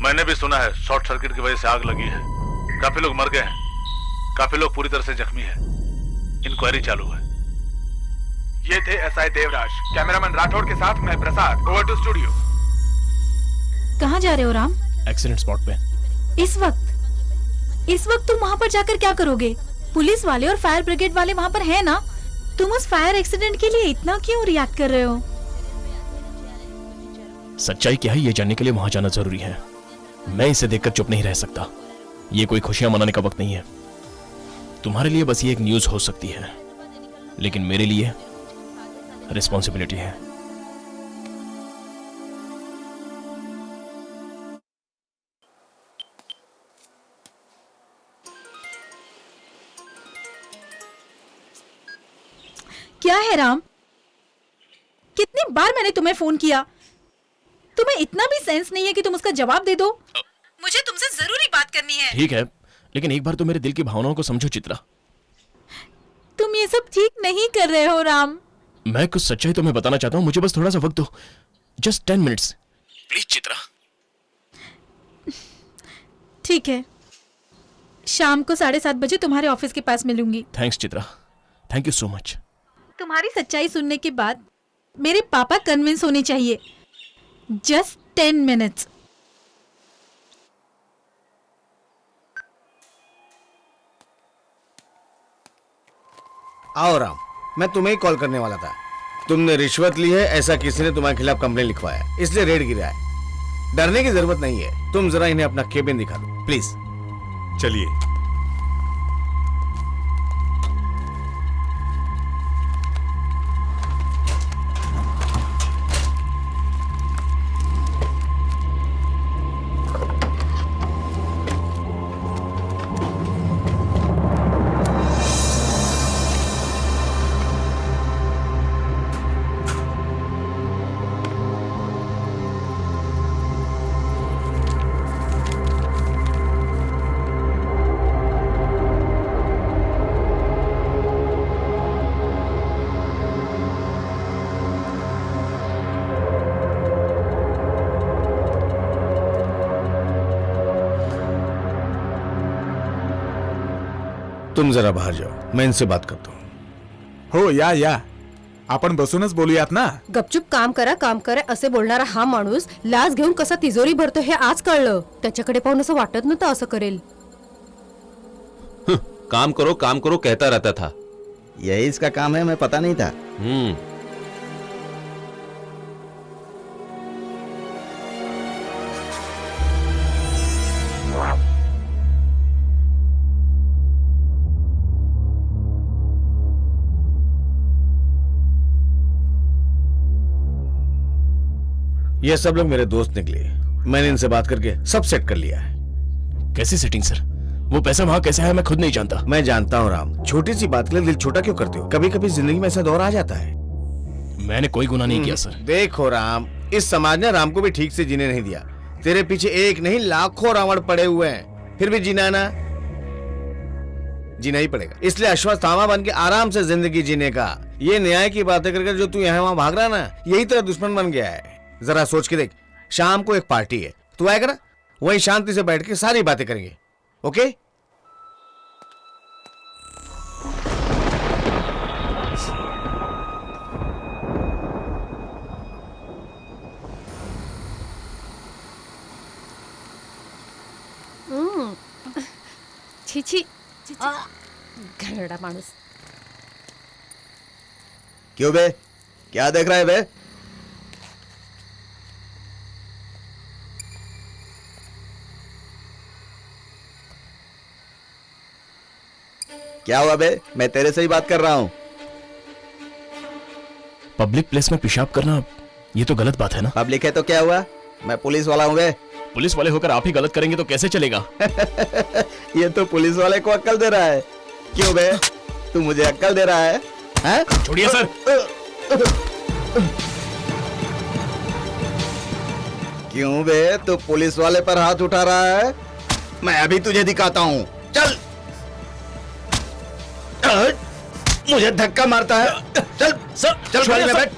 मैंने भी सुना है शॉर्ट सर्किट की वजह से आग लगी है। काफी लोग मर गए हैं, काफी लोग पूरी तरह से जख्मी हैं। इंक्वायरी चालू है। ये थे एसआई देवराज। कैमरामैन राठौड़ के साथ मैं प्रसाद। Over to studio. कहाँ जा रहे हो राम? एक्सीडेंट स्पॉट पे। इस वक्त तुम वहाँ पर जाकर क्या करोगे? पुलिस वाले और फायर ब्रिगेड वाले वहाँ पर हैं ना? तुम उस फायर एक्सीडेंट के लिए इतना क्यों रिएक्ट कर रहे हो? सच्चाई क्या है ये जानने के लिए वहां जाना जरूरी है। मैं इसे देखकर चुप नहीं रह सकता। ये कोई खुशियां मनाने का वक्त नहीं है। तुम्हारे लिए बस ये एक न्यूज हो सकती है, लेकिन मेरे लिए रिस्पॉन्सिबिलिटी है। क्या है राम? कितनी बार मैंने तुम्हें फोन किया, तुम्हें इतना भी सेंस नहीं है कि तुम उसका जवाब दे दो? मुझे तुमसे जरूरी बात करनी है। ठीक है, लेकिन एक बार तो मेरे दिल की भावनाओं को समझो चित्रा। तुम ये सब ठीक नहीं कर रहे हो राम। मैं कुछ सच्चाई तुम्हें बताना चाहता हूँ, मुझे बस थोड़ा सा वक्त दो। Just 10 minutes please Chitra. ठीक है, शाम को 7:30 बजे तुम्हारे ऑफिस के पास मिलूंगी। Thanks Chitra, thank you so much. तुम्हारी सच्चाई सुनने के बाद मेरे पापा कन्विंस होने चाहिए। Just 10 minutes. आओ राम, मैं तुम्हें ही कॉल करने वाला था। तुमने रिश्वत ली है ऐसा किसी ने तुम्हारे खिलाफ कंप्लेन लिखवाया, इसलिए रेड गिरा है। डरने की जरूरत नहीं है। तुम जरा इन्हें अपना केबिन दिखा दो प्लीज। चलिए। तुम जरा बाहर जाओ, मैं इनसे बात करता हूँ. हो या आपण बसूनच बोलूयात ना. गपचूप काम करा असे बोलणारा हा माणूस लाच घेऊन कसा तिजोरी भरतो हे आज कळलं. त्याच्याकडे पाहून असं वाटत नव्हतं असं करेल. काम करो कहता रहता था. यही इसका काम है, मैं पता नहीं था. ये सब लोग मेरे दोस्त निकले. मैंने इनसे बात करके सब सेट कर लिया है. कैसी सेटिंग सर? वो पैसा वहां कैसे है मैं खुद नहीं जानता. मैं जानता हूँ राम, छोटी सी बात के लिए दिल छोटा क्यों करते हो? कभी कभी जिंदगी में ऐसा दौर आ जाता है. मैंने कोई गुनाह नहीं किया सर. देखो राम, इस समाज ने राम को भी ठीक से जीने नहीं दिया. तेरे पीछे एक नहीं लाखों रावण पड़े हुए हैं, फिर भी जीना ही पड़ेगा. इसलिए अश्वत्थामा बन के आराम से जिंदगी जीने का. ये न्याय की बातें करके जो तू यहाँ वहां भाग रहा ना, यही तेरा दुश्मन बन गया है. जरा सोच के देख, शाम को एक पार्टी है, तू आएगा ना? वहीं शांति से बैठ के सारी बातें करेंगे. ओके? छी घरड़ा माणूस. क्यों बे, क्या देख रहा है बे? क्या हुआ बे? मैं तेरे से ही बात कर रहा हूँ. पब्लिक प्लेस में पेशाब करना ये तो गलत बात है ना. पब्लिक है तो क्या हुआ? मैं पुलिस वाला हूँ बे. पुलिस वाले होकर आप ही गलत करेंगे तो कैसे चलेगा? ये तो पुलिस वाले को अक्ल दे रहा है. क्यों बे, तू मुझे अक्ल दे रहा है? हैं? छोड़िए सर. क्यों बे, तू पुलिस वाले पर हाथ उठा रहा है? मैं अभी तुझे दिखाता हूँ. चल. मुझे धक्का मारता है. चल चल गाड़ी में बैठ.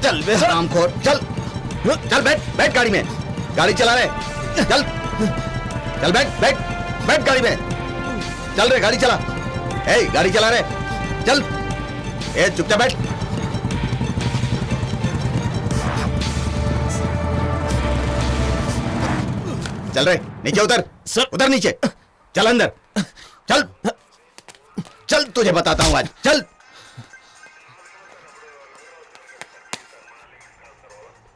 चल बे हरामखोर, चल बैठ गाड़ी में. गाड़ी चला रहे. चल बैठ गाड़ी में. चल रे, गाड़ी चला. ए, गाड़ी चला रहे. चल. ए, चुपचाप बैठ. चल रे, नीचे उतर. उतर नीचे. चल अंदर. चल तुझे बताता हूं आज. चल.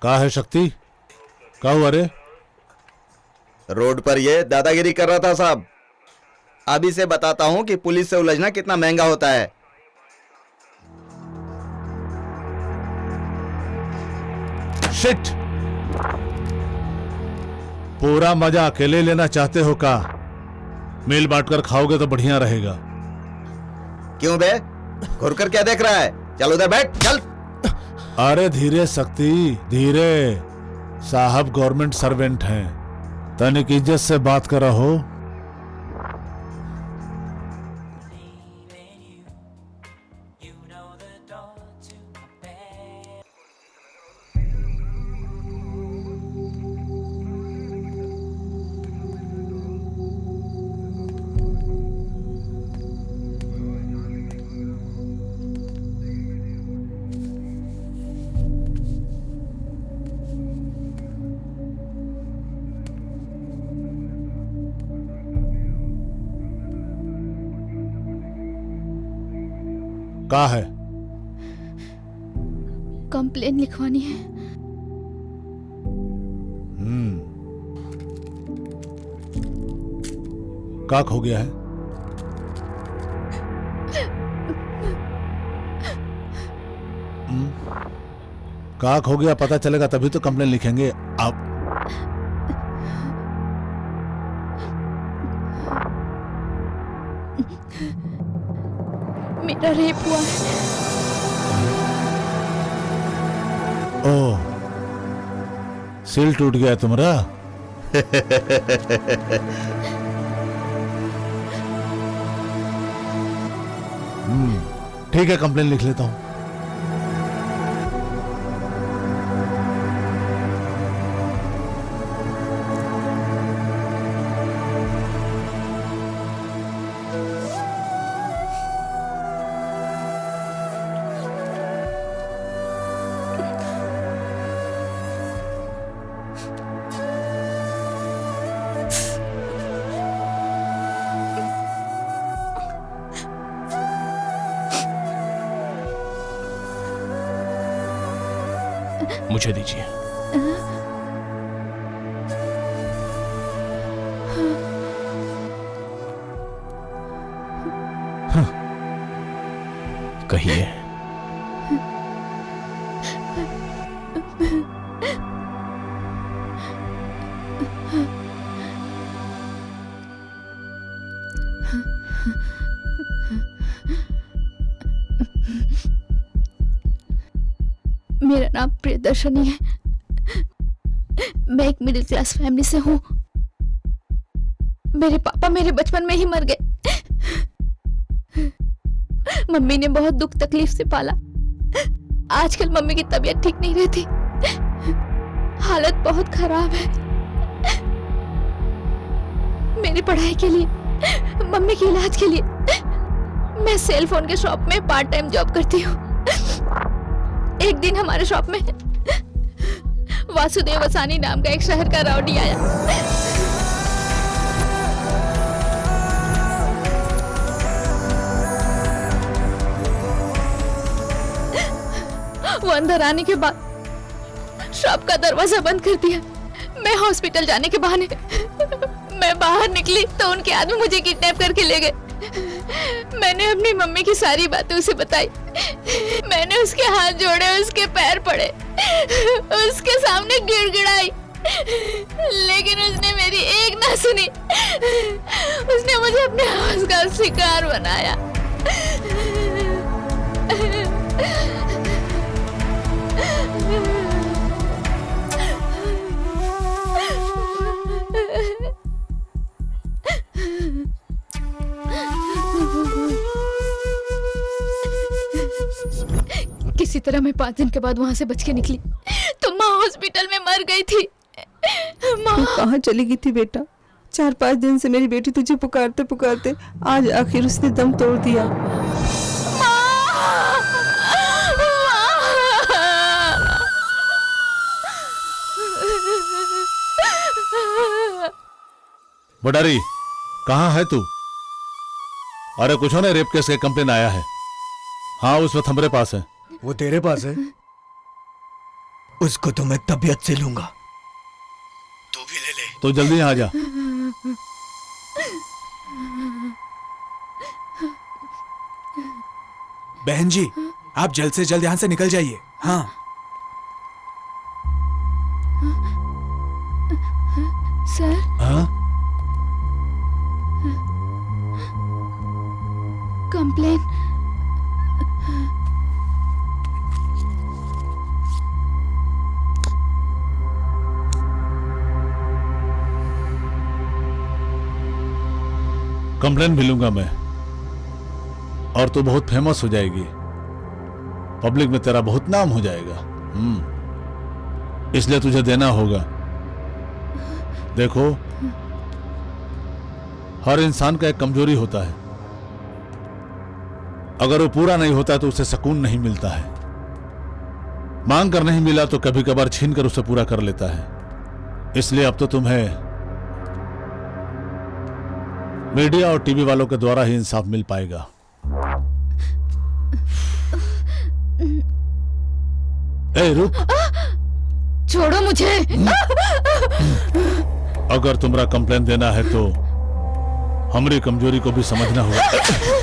कहा है शक्ति? क्या हुआ रे? रोड पर ये दादागिरी कर रहा था साहब. अभी से बताता हूं कि पुलिस से उलझना कितना महंगा होता है. शिट! पूरा मजा अकेले लेना चाहते हो का? मिल बांटकर खाओगे तो बढ़िया रहेगा. क्यों बे, घुर कर क्या देख रहा है? चल उधर बैठ. चल. अरे धीरे शक्ति, धीरे. साहब गवर्नमेंट सर्वेंट हैं, तनिक इज्जत से बात कर रहो. का है? कंप्लेन लिखवानी है. का हो गया है? का हो गया पता चलेगा तभी तो कंप्लेन लिखेंगे. आप मेरा रेप हुआ है. ओह, सिल टूट गया तुम्हारा. ठीक है, कंप्लेन लिख लेता हूं. मुझे दीजिए। कहिए। मेरा नाम प्रियदर्शनी है। मैं एक मिडिल क्लास फैमिली से हूँ। मेरे पापा मेरे बचपन में ही मर गए। मम्मी ने बहुत दुख तकलीफ से पाला। आजकल मम्मी की तबीयत ठीक नहीं रहती, हालत बहुत खराब है। मेरी पढ़ाई के लिए, मम्मी के इलाज के लिए मैं सेल फोन के शॉप में पार्ट टाइम जॉब करती हूँ। एक दिन हमारे शॉप में वासुदेव वसानी नाम का एक शहर का राउडी आया। वो अंदर आने के बाद शॉप का दरवाजा बंद कर दिया। मैं हॉस्पिटल जाने के बहाने मैं बाहर निकली तो उनके आदमी मुझे किडनैप करके ले गए। मैंने अपनी मम्मी की सारी बातें उसे बताई। मैंने उसके हाथ जोड़े, उसके पैर पड़े, उसके सामने गिड़गिड़ाई, लेकिन उसने मेरी एक ना सुनी। उसने मुझे अपने आवाज का शिकार बनाया। किसी तरह मैं 5 दिन के बाद वहां से बच के निकली तो माँ हॉस्पिटल में मर गई थी। माँ तू कहाँ चली गई थी बेटा? 4-5 दिन से मेरी बेटी तुझे पुकारते पुकारते आज आखिर उसने दम तोड़ दिया। बडारी, कहाँ है तू? अरे कुछ ने रेप केस का कंप्लेन आया है। हाँ, उस वक्त हमारे पास है। वो तेरे पास है? उसको तो मैं तबीयत से लूंगा। तू भी ले ले। तो जल्दी यहाँ आ जा। बहन जी, आप जल्द से जल्द यहाँ से निकल जाइए। हाँ। सर। हाँ? कंप्लेन। कंप्लेन भी लूंगा मैं, और तू बहुत फेमस हो जाएगी। पब्लिक में तेरा बहुत नाम हो जाएगा। इसलिए तुझे देना होगा। देखो, हर इंसान का एक कमजोरी होता है। अगर वो पूरा नहीं होता तो उसे सुकून नहीं मिलता है। मांग कर नहीं मिला तो कभी कभार छीन कर उसे पूरा कर लेता है। इसलिए अब तो तुम्हें मीडिया और टीवी वालों के द्वारा ही इंसाफ मिल पाएगा। ए रुक, छोड़ो मुझे। अगर तुम्हारा कंप्लेन देना है तो हमारी कमजोरी को भी समझना होगा।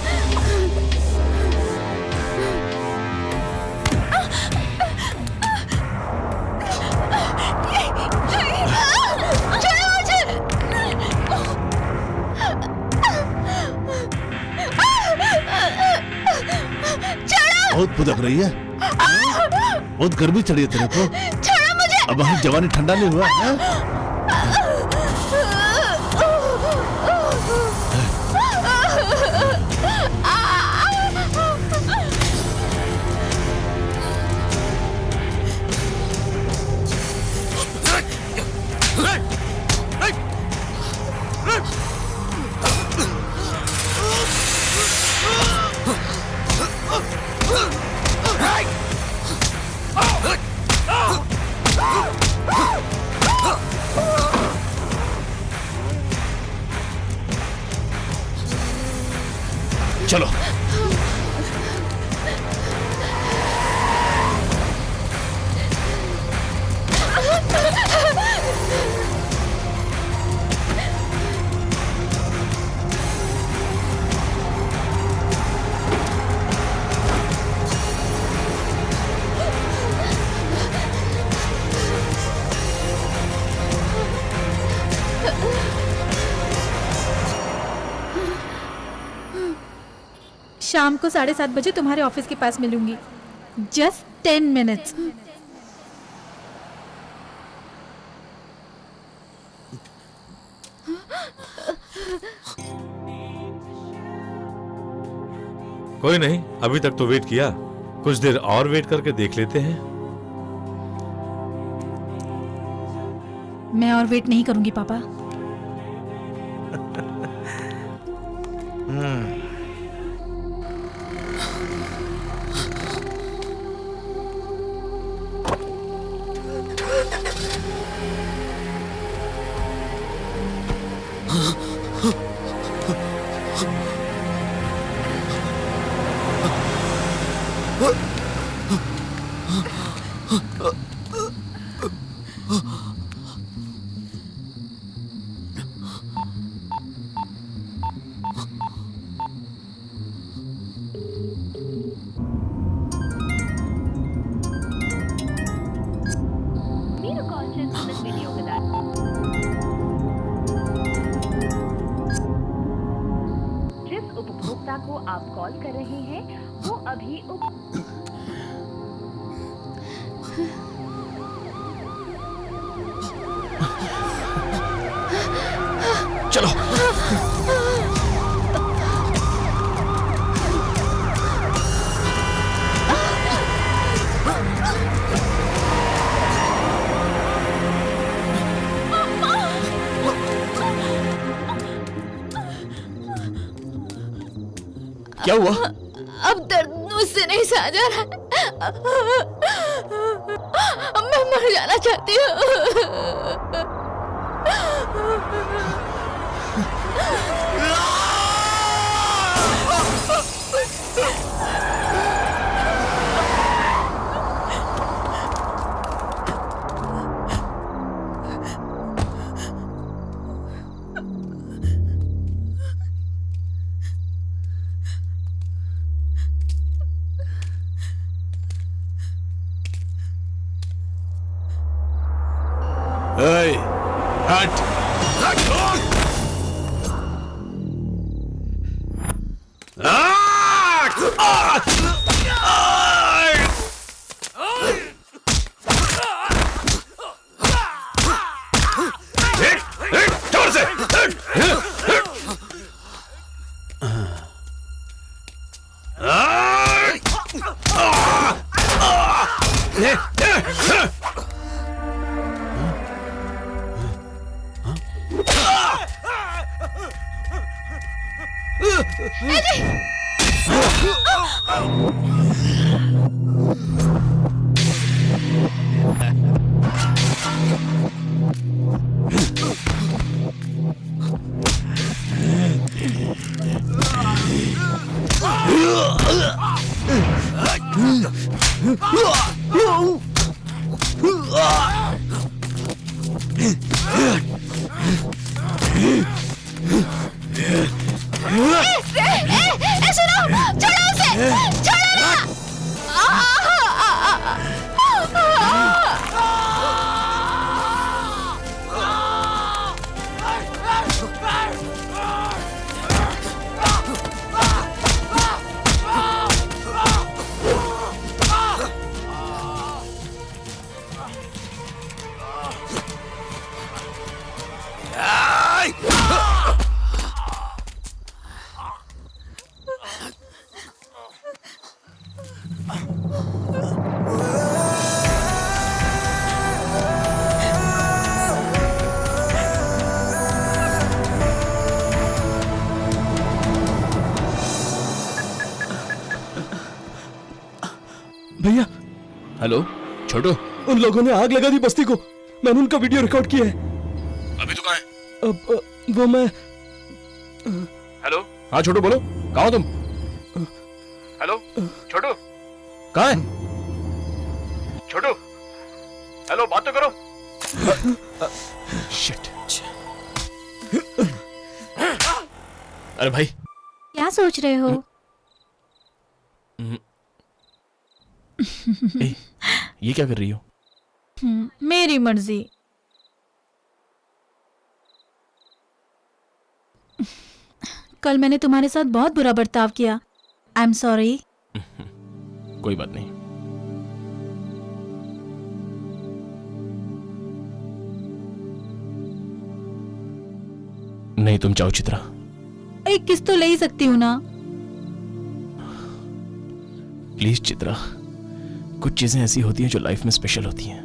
बहुत फुदक रही है, बहुत गर्मी चढ़ी है तेरे को। मुझे। अब वहाँ जवानी ठंडा नहीं हुआ है? चलो। शाम को 7:30 बजे तुम्हारे ऑफिस के पास मिलूंगी। Just 10 minutes. कोई नहीं, अभी तक तो वेट किया, कुछ देर और वेट करके देख लेते हैं। मैं और वेट नहीं करूंगी पापा। जिस उपभोक्ता को आप कॉल कर रहे हैं वो अभी चलो। क्या हुआ? अब दर्द मुझसे नहीं सहा जा रहा है। मैं मर जाना चाहती हूँ। हट। जोर से। भैया। हेलो छोटू। उन लोगों ने आग लगा दी बस्ती को। मैंने उनका वीडियो रिकॉर्ड किया है। अभी तो कहाँ है? अब वो मैं। हेलो। हाँ छोटू बोलो, कहाँ हो तुम? हेलो छोटू, कहाँ है? छोटू, हेलो बात तो करो। शिट। अरे भाई क्या सोच रहे हो? ए, ये क्या कर रही हो? मेरी मर्जी। कल मैंने तुम्हारे साथ बहुत बुरा बर्ताव किया। I am sorry. कोई बात नहीं। नहीं, तुम जाओ चित्रा। एक किस तो ले ही सकती हूँ ना। प्लीज चित्रा, कुछ चीजें ऐसी होती हैं जो लाइफ में स्पेशल होती हैं।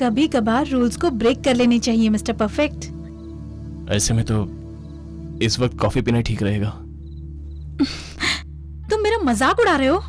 कभी कभार रूल्स को ब्रेक कर लेने चाहिए मिस्टर परफेक्ट। ऐसे में तो इस वक्त कॉफी पीना ठीक रहेगा। तुम मेरा मजाक उड़ा रहे हो?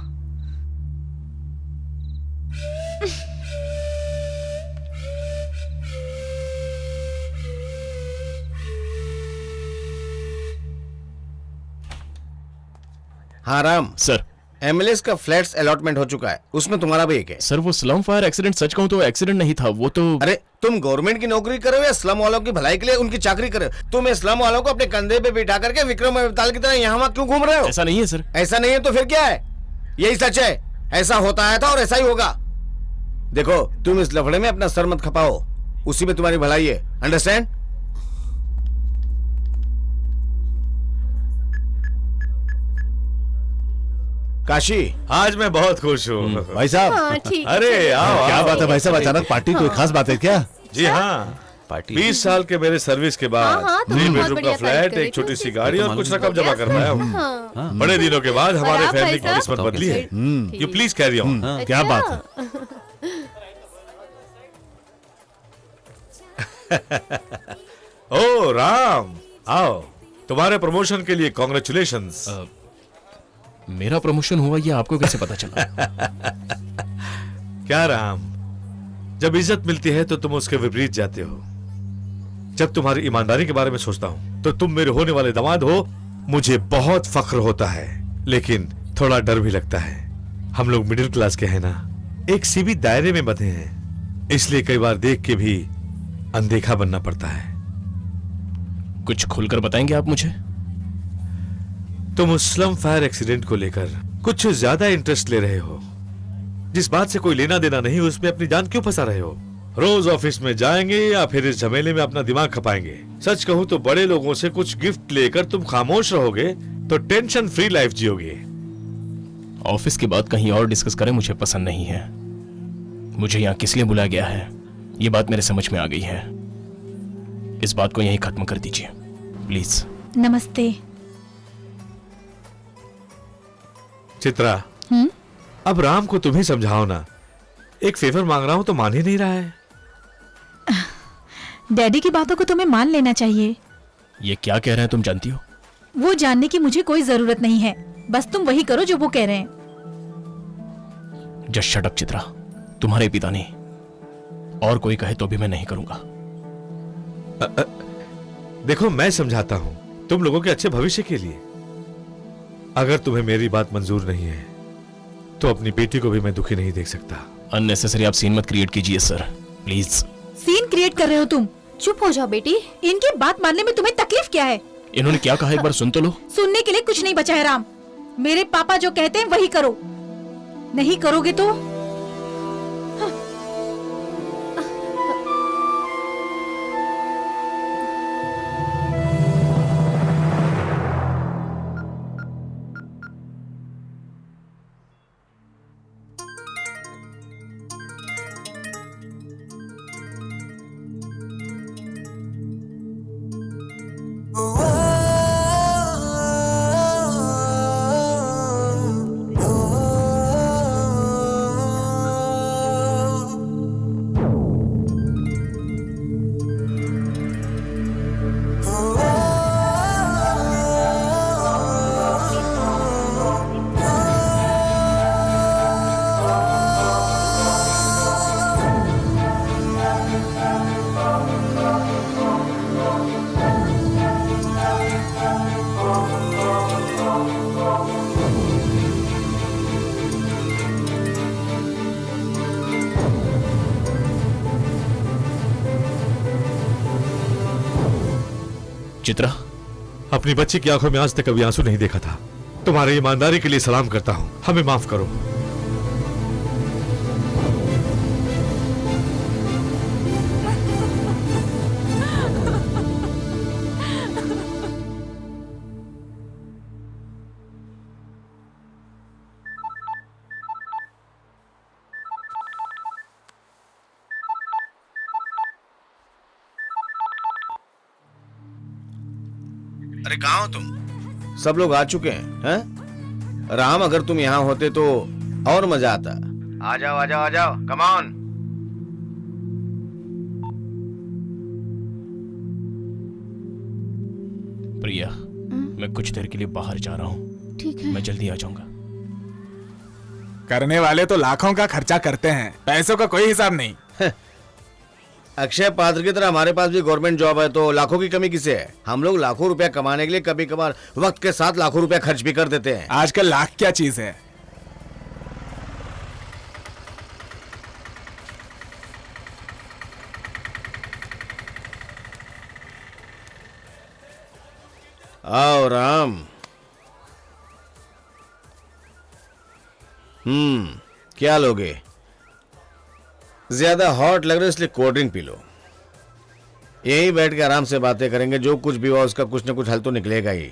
हाँ राम सर, एमएलएस का फ्लैट्स अलॉटमेंट हो चुका है, उसमें तुम्हारा भी एक है। सर वो स्लम फायर एक्सीडेंट सच कहूं तो एक्सीडेंट नहीं था, वो तो। अरे तुम गवर्नमेंट की नौकरी कर रहे हो या स्लम वालों की भलाई के लिए उनकी चाकरी कर रहे हो? तुम स्लम वालों को अपने कंधे पे बिठा करके विक्रम अवतार की तरह यहाँ वहाँ क्यों घूम रहे हो? ऐसा नहीं है सर। ऐसा नहीं है तो फिर क्या है? यही सच है, ऐसा होता आया था और ऐसा ही होगा। देखो तुम इस लफड़े में अपना सर मत खपाओ, उसी में तुम्हारी भलाई है, अंडरस्टैंड? काशी, आज मैं बहुत खुश हूँ भाई साहब। हाँ, ठीक है, अरे आओ, क्या आओ। बात है भाई साहब, अचानक पार्टी? कोई खास बात है क्या? जी हाँ, 20 साल के मेरे सर्विस के बाद हाँ, तो 3 बहुत बेडरूम बढ़िया का फ्लैट, तारीफ एक छोटी सी गाड़ी तो और कुछ रकम जमा करवाया हूँ। हाँ। बड़े दिनों के बाद हमारे आप फैमिली भाई की किस्मत साहब? बदली है। You please carry on. क्या बात है? ओ राम, आओ, तुम्हारे प्रमोशन के लिए कॉन्ग्रेचुलेशंस। मेरा प्रमोशन हुआ ये आपको कैसे पता चला? क्या राम, जब इज्जत मिलती है तो तुम उसके विपरीत जाते हो। जब तुम्हारी ईमानदारी के बारे में सोचता हूं तो तुम मेरे होने वाले दामाद हो, मुझे बहुत फख्र होता है, लेकिन थोड़ा डर भी लगता है। हम लोग मिडिल क्लास के हैं ना, एक सीमित दायरे में बंधे हैं, इसलिए कई बार देख के भी अनदेखा बनना पड़ता है। कुछ खुलकर बताएंगे आप मुझे? तुम उस स्लम फायर एक्सीडेंट को लेकर कुछ ज्यादा इंटरेस्ट ले रहे हो। जिस बात से कोई लेना देना नहीं, उसमें अपनी जान क्यों फंसा रहे हो? रोज ऑफिस में जाएंगे या फिर इस झमेले में अपना दिमाग खपाएंगे? सच कहूं तो बड़े लोगों से कुछ गिफ्ट लेकर तुम खामोश रहोगे तो टेंशन फ्री लाइफ जियोगे। ऑफिस की बात कहीं और डिस्कस करें, मुझे पसंद नहीं है। मुझे यहाँ किस लिए बुलाया गया है ये बात मेरे समझ में आ गई है। इस बात को यहीं खत्म कर दीजिए प्लीज। नमस्ते। चित्रा, अब राम को तुम ही समझाओ ना। एक फेवर मांग रहा हूं तो मान ही नहीं रहा है। डैडी की बातों को तुम्हें मान लेना चाहिए। ये क्या कह रहे हैं तुम जानती हो? वो जानने की मुझे कोई जरूरत नहीं है, बस तुम वही करो जो वो कह रहे हैं। जस्ट शट अप चित्रा, तुम्हारे पिता ने, और कोई कहे तो भी मैं नहीं करूंगा। देखो मैं समझाता हूं, तुम लोगों के अच्छे भविष्य के लिए। अगर तुम्हें मेरी बात मंजूर नहीं है तो अपनी बेटी को भी मैं दुखी नहीं देख सकता। अननेसेसरी आप सीन मत क्रिएट कीजिए सर, प्लीज। सीन क्रिएट कर रहे हो तुम। चुप हो जाओ बेटी। इनकी बात मानने में तुम्हें तकलीफ क्या है? इन्होंने क्या कहा एक बार सुन तो लो। सुनने के लिए कुछ नहीं बचा है राम। मेरे पापा जो कहते हैं वही करो, नहीं करोगे तो चित्रा, अपनी बच्ची की आंखों में आज तक कभी आंसू नहीं देखा था। तुम्हारी ईमानदारी के लिए सलाम करता हूं, हमें माफ करो। अरे कहाँ हो तुम? सब लोग आ चुके हैं? राम, अगर तुम यहाँ होते तो और मजा आता। आ जाओ आ जाओ आ जाओ, कम ऑन। प्रिया, मैं कुछ देर के लिए बाहर जा रहा हूँ। ठीक है। मैं जल्दी आ जाऊंगा। करने वाले तो लाखों का खर्चा करते हैं, पैसों का कोई हिसाब नहीं। अक्षय पात्र की तरह हमारे पास भी गवर्नमेंट जॉब है, तो लाखों की कमी किसे है? हम लोग लाखों रुपया कमाने के लिए कभी कभार वक्त के साथ लाखों रुपया खर्च भी कर देते हैं। आजकल लाख क्या चीज है। आओ राम। क्या लोगे? ज्यादा हॉट लग रहे हो इसलिए कोल्ड ड्रिंक पी लो। यही बैठ के आराम से बातें करेंगे, जो कुछ भी हुआ उसका कुछ न कुछ हल तो निकलेगा ही।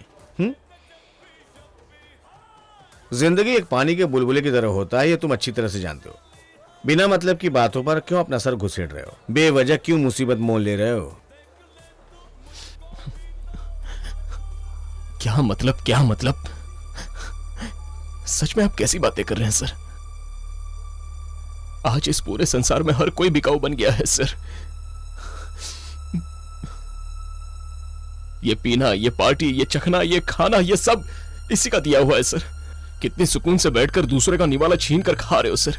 जिंदगी एक पानी के बुलबुले की तरह होता है, ये तुम अच्छी तरह से जानते हो। बिना मतलब की बातों पर क्यों अपना सर घुसेड़ रहे हो? बेवजह क्यों मुसीबत मोल ले रहे हो? क्या मतलब, क्या मतलब? सच में आप कैसी बातें कर रहे हैं सर? आज इस पूरे संसार में हर कोई बिकाऊ बन गया है सर। ये पीना, ये पार्टी, ये चखना, ये खाना, ये सब इसी का दिया हुआ है सर। कितने सुकून से बैठकर दूसरे का निवाला छीन कर खा रहे हो सर।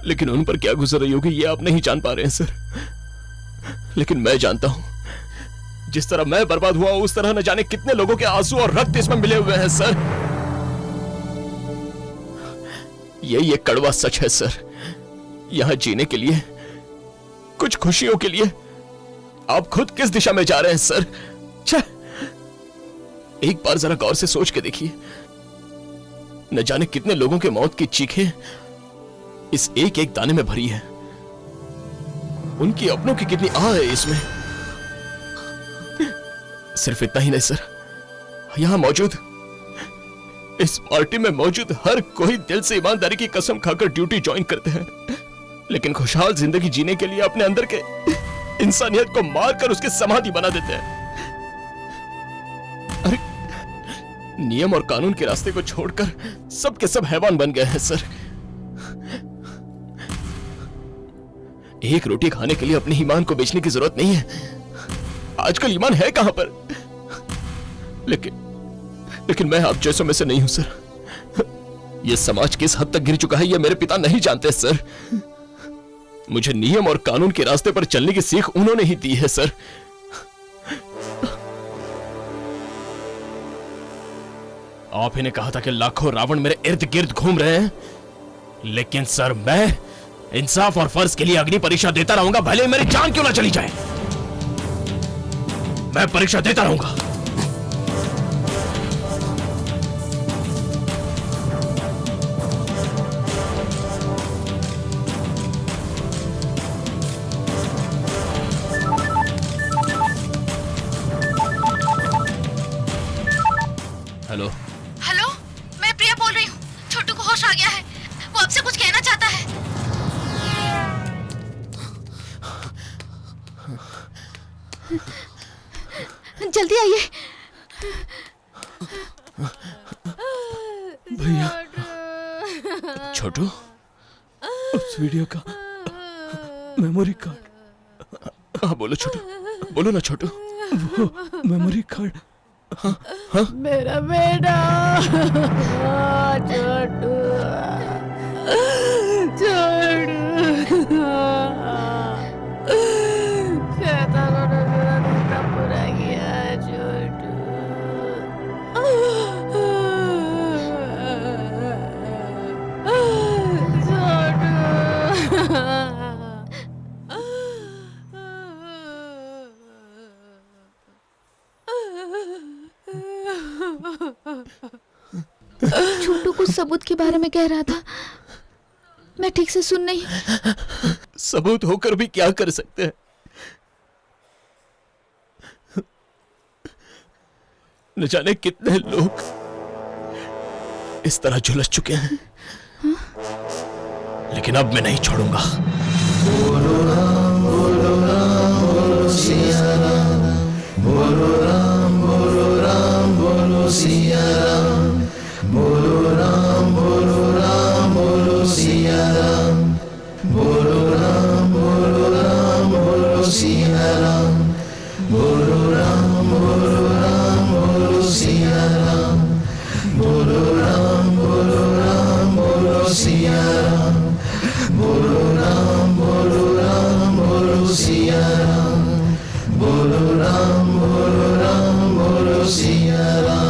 लेकिन उन पर क्या गुजर रही होगी ये आप नहीं जान पा रहे हैं सर। लेकिन मैं जानता हूं, जिस तरह मैं बर्बाद हुआ उस तरह न जाने कितने लोगों के आंसू और रक्त इसमें मिले हुए हैं सर। ये कड़वा सच है सर। यहां जीने के लिए, कुछ खुशियों के लिए आप खुद किस दिशा में जा रहे हैं सर? एक बार जरा गौर से सोच के देखिए, न जाने कितने लोगों के मौत की चीखें इस एक एक दाने में भरी है। उनकी अपनों की कितनी आह है इसमें। सिर्फ इतना ही नहीं सर, यहां मौजूद, इस पार्टी में मौजूद हर कोई दिल से ईमानदारी की कसम खाकर ड्यूटी ज्वाइन करते हैं, लेकिन खुशहाल जिंदगी जीने के लिए अपने अंदर के इंसानियत को मारकर उसकी समाधि बना देते हैं। अरे नियम और कानून के रास्ते को छोड़कर सब के सब हैवान बन गए हैं सर। एक रोटी खाने के लिए अपने ईमान को बेचने की जरूरत नहीं है। आजकल ईमान है कहां पर? लेकिन मैं आप जैसों में से नहीं हूं सर। यह समाज किस हद तक गिर चुका है यह मेरे पिता नहीं जानते सर। मुझे नियम और कानून के रास्ते पर चलने की सीख उन्होंने ही दी है सर। आप ही ने कहा था कि लाखों रावण मेरे इर्द गिर्द घूम रहे हैं, लेकिन सर मैं इंसाफ और फर्ज के लिए अग्नि परीक्षा देता रहूंगा, भले मेरी जान क्यों ना चली जाए। मैं परीक्षा देता रहूंगा। हेलो हेलो, मैं प्रिया बोल रही हूँ। छोटू को होश आ गया है, वो आपसे कुछ कहना चाहता है। जल्दी आइए। भैया, छोटू, उस वीडियो का मेमोरी कार्ड। हाँ बोलो छोटू, बोलो ना छोटू। वो मेमोरी कार्ड। हाँ हाँ मेरा बेटा छोटू, छोटू, शैतानों ने मेरा रिश्ता पूरा किया है छोटू। छोटू कुछ सबूत के बारे में कह रहा था, मैं ठीक से सुन नहीं। सबूत होकर भी क्या कर सकते हैं? न जाने कितने लोग इस तरह झुलस चुके हैं, लेकिन अब मैं नहीं छोड़ूंगा। बोलो राम, बोलो राम, बोलो सिया राम, बोलो राम। सिया राम, बोलो राम बोलो राम बोलो सिया राम, बोलो राम बोलो राम बोलो सिया राम, बोलो राम बोलो राम बोलो सिया राम, बोलो राम बोलो राम बोलो सिया राम, बोलो राम बोलो राम बोलो सिया राम, बोलो राम बोलो राम बोलो सिया राम।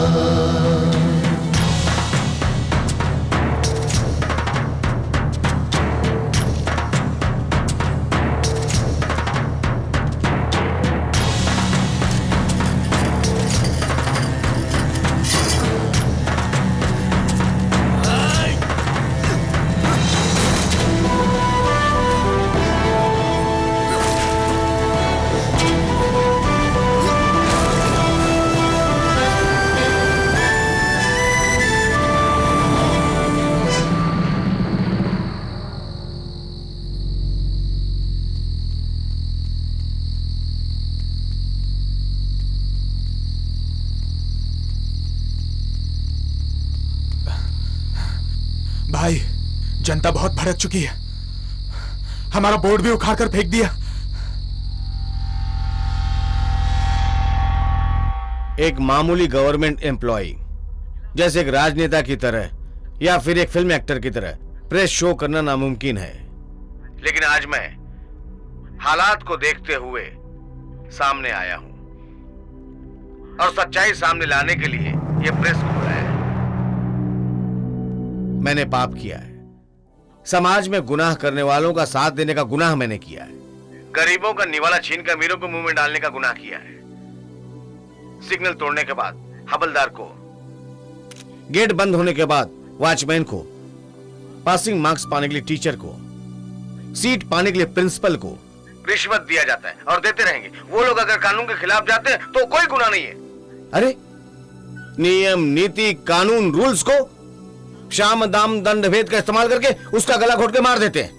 भाई, जनता बहुत भड़क चुकी है। हमारा बोर्ड भी उखाड़ कर फेंक दिया। एक मामूली गवर्नमेंट एम्प्लॉय जैसे एक राजनेता की तरह या फिर एक फिल्म एक्टर की तरह प्रेस शो करना नामुमकिन है, लेकिन आज मैं हालात को देखते हुए सामने आया हूं और सच्चाई सामने लाने के लिए यह प्रेस खोला है। मैंने पाप किया है, समाज में गुनाह करने वालों का साथ देने का गुनाह मैंने किया है, गरीबों का निवाला छीनकर अमीरों को मुंह में डालने का गुनाह किया है, सिग्नल तोड़ने के बाद हवलदार को, गेट बंद होने के बाद वॉचमैन को, पासिंग मार्क्स पाने के लिए टीचर को, सीट पाने के लिए प्रिंसिपल को रिश्वत दिया जाता है और देते रहेंगे। वो लोग अगर कानून के खिलाफ जाते हैं तो कोई गुनाह नहीं है। अरे नियम नीति कानून रूल्स को शाम दाम दंड भेद का इस्तेमाल करके उसका गला घोट के मार देते हैं।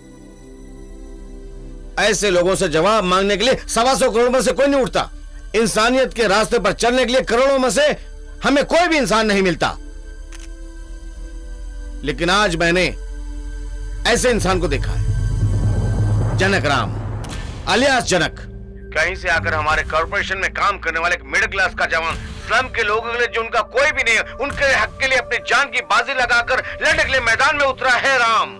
ऐसे लोगों से जवाब मांगने के लिए 125 करोड़ में से कोई नहीं उठता। इंसानियत के रास्ते पर चलने के लिए करोड़ों में से हमें कोई भी इंसान नहीं मिलता, लेकिन आज मैंने ऐसे इंसान को देखा है, जनक राम अलियास जनक। कहीं से आकर हमारे कॉर्पोरेशन में काम करने वाले एक मिडिल क्लास का जवान, स्लम के लोगों के लिए जो उनका कोई भी नहीं है, उनके हक के लिए अपनी जान की बाजी लगाकर लड़ने के लिए मैदान में उतरा है राम।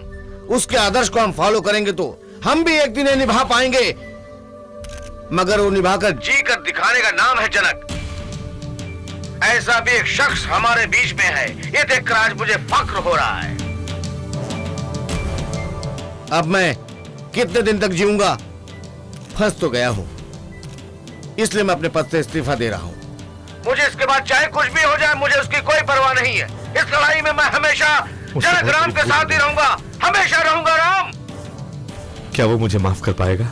उसके आदर्श को हम फॉलो करेंगे तो हम भी एक दिन ये निभा पाएंगे, मगर वो निभाकर जी कर दिखाने का नाम है जनक। ऐसा भी एक शख्स हमारे बीच में है, ये देखकर आज मुझे फक्र हो रहा है। अब मैं कितने दिन तक जीऊंगा? फंस तो गया हूं, इसलिए मैं अपने पद से इस्तीफा दे रहा हूं। मुझे इसके बाद चाहे कुछ भी हो जाए, मुझे उसकी कोई परवाह नहीं है। इस लड़ाई में मैं हमेशा जनक राम के साथ ही रहूंगा, हमेशा रहूंगा राम। क्या वो मुझे माफ कर पाएगा?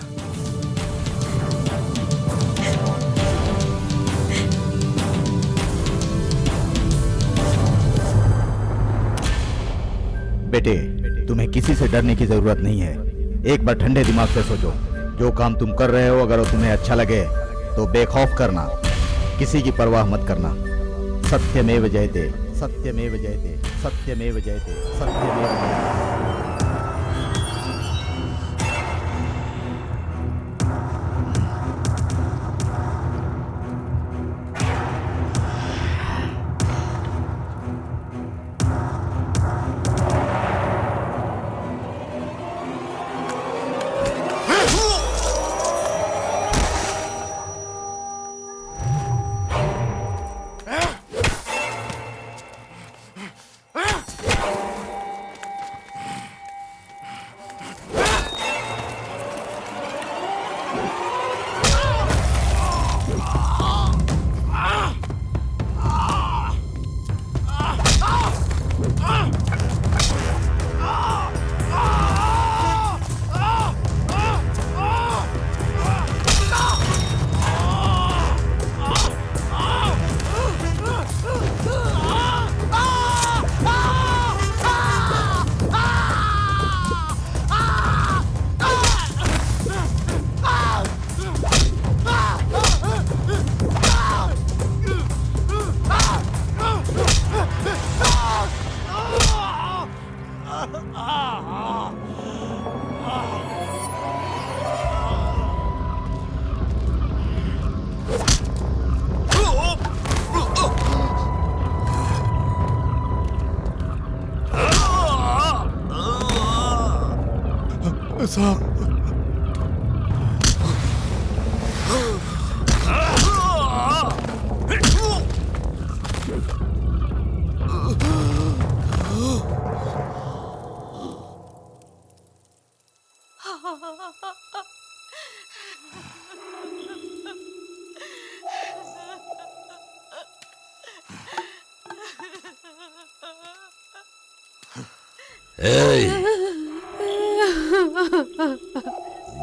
बेटे, तुम्हें किसी से डरने की जरूरत नहीं है। एक बार ठंडे दिमाग से सोचो, जो काम तुम कर रहे हो अगर वो तुम्हें अच्छा लगे तो बेखौफ करना, किसी की परवाह मत करना। सत्यमेव जयते, सत्यमेव जयते, सत्यमेव जयते, सत्यमेव जयते। साहब।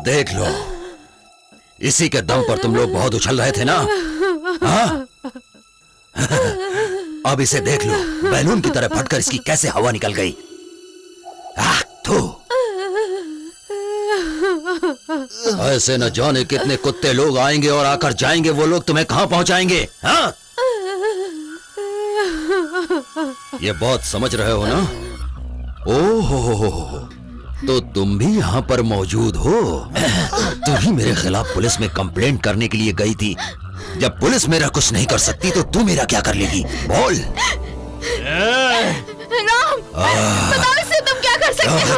देख लो, इसी के दम पर तुम लोग बहुत उछल रहे थे ना? हाँ? अब इसे देख लो, बैलून की तरह फटकर इसकी कैसे हवा निकल गई। ऐसे न जाने कितने कुत्ते लोग आएंगे और आकर जाएंगे, वो लोग तुम्हें कहां पहुंचाएंगे? हाँ? ये बहुत समझ रहे हो ना? ओहो, तो तुम भी यहाँ पर मौजूद हो। तू ही मेरे खिलाफ पुलिस में कंप्लेंट करने के लिए गई थी। जब पुलिस मेरा कुछ नहीं कर सकती तो तू मेरा क्या कर लेगी? बोल। राम, बताओ इससे तुम क्या कर सकते हो?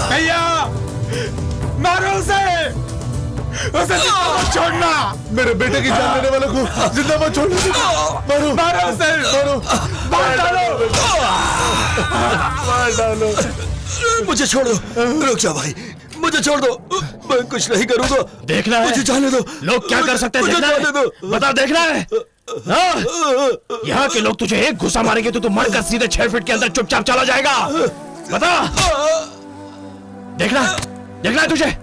भैया मारो उसे जिंदा मत छोड़ना। मेरे बेटे की जान लेने वालों को जिंदा मत छोड़ना। मारो मारो उसे, मार डालो, मार डालो। मुझे छोड़ दो, रुक जा भाई, मुझे छोड़ दो, मैं कुछ नहीं करूंगा। देखना है, मुझे जाने दो। लोग क्या कर सकते हैं, मुझे देखना है। जाने दो। बता, देखना है। यहाँ के लोग तुझे एक घुसा मारेंगे तो तू मरकर सीधे 6 फीट के अंदर चुपचाप चला जाएगा। बता, देखना है तुझे।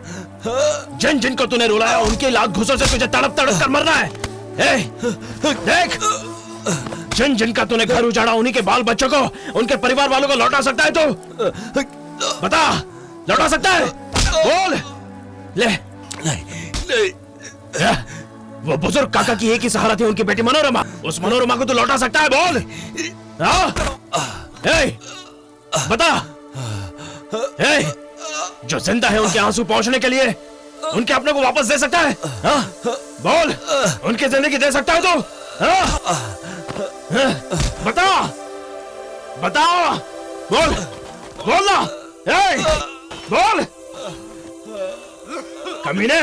जिन जिनको तूने रुलाया उनके लात घुसों से तुझे तड़प तड़प कर मरना है। देख, जिन जिनका तूने घर उजाड़ा उन्हीं के बाल बच्चों को, उनके परिवार वालों को लौटा सकता है तो बता, लौटा सकता है? बोल। ले नहीं। वो बुजुर्ग काका की एक ही सहारा थी, उनकी बेटी मनोरमा। उस मनोरमा को तू लौटा सकता है? बोल। बता। जो जिंदा है उनके आंसू पहुंचने के लिए उनके अपने को वापस दे सकता है? बोल, उनकी जिंदगी दे सकता है तो? बता, बताओ, बोल, बोलना, बोल, कमीने।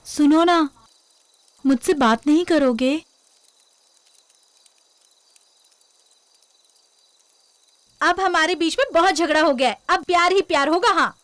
सुनो ना, मुझसे बात नहीं करोगे? अब हमारे बीच में बहुत झगड़ा हो गया है, अब प्यार ही प्यार होगा। हाँ,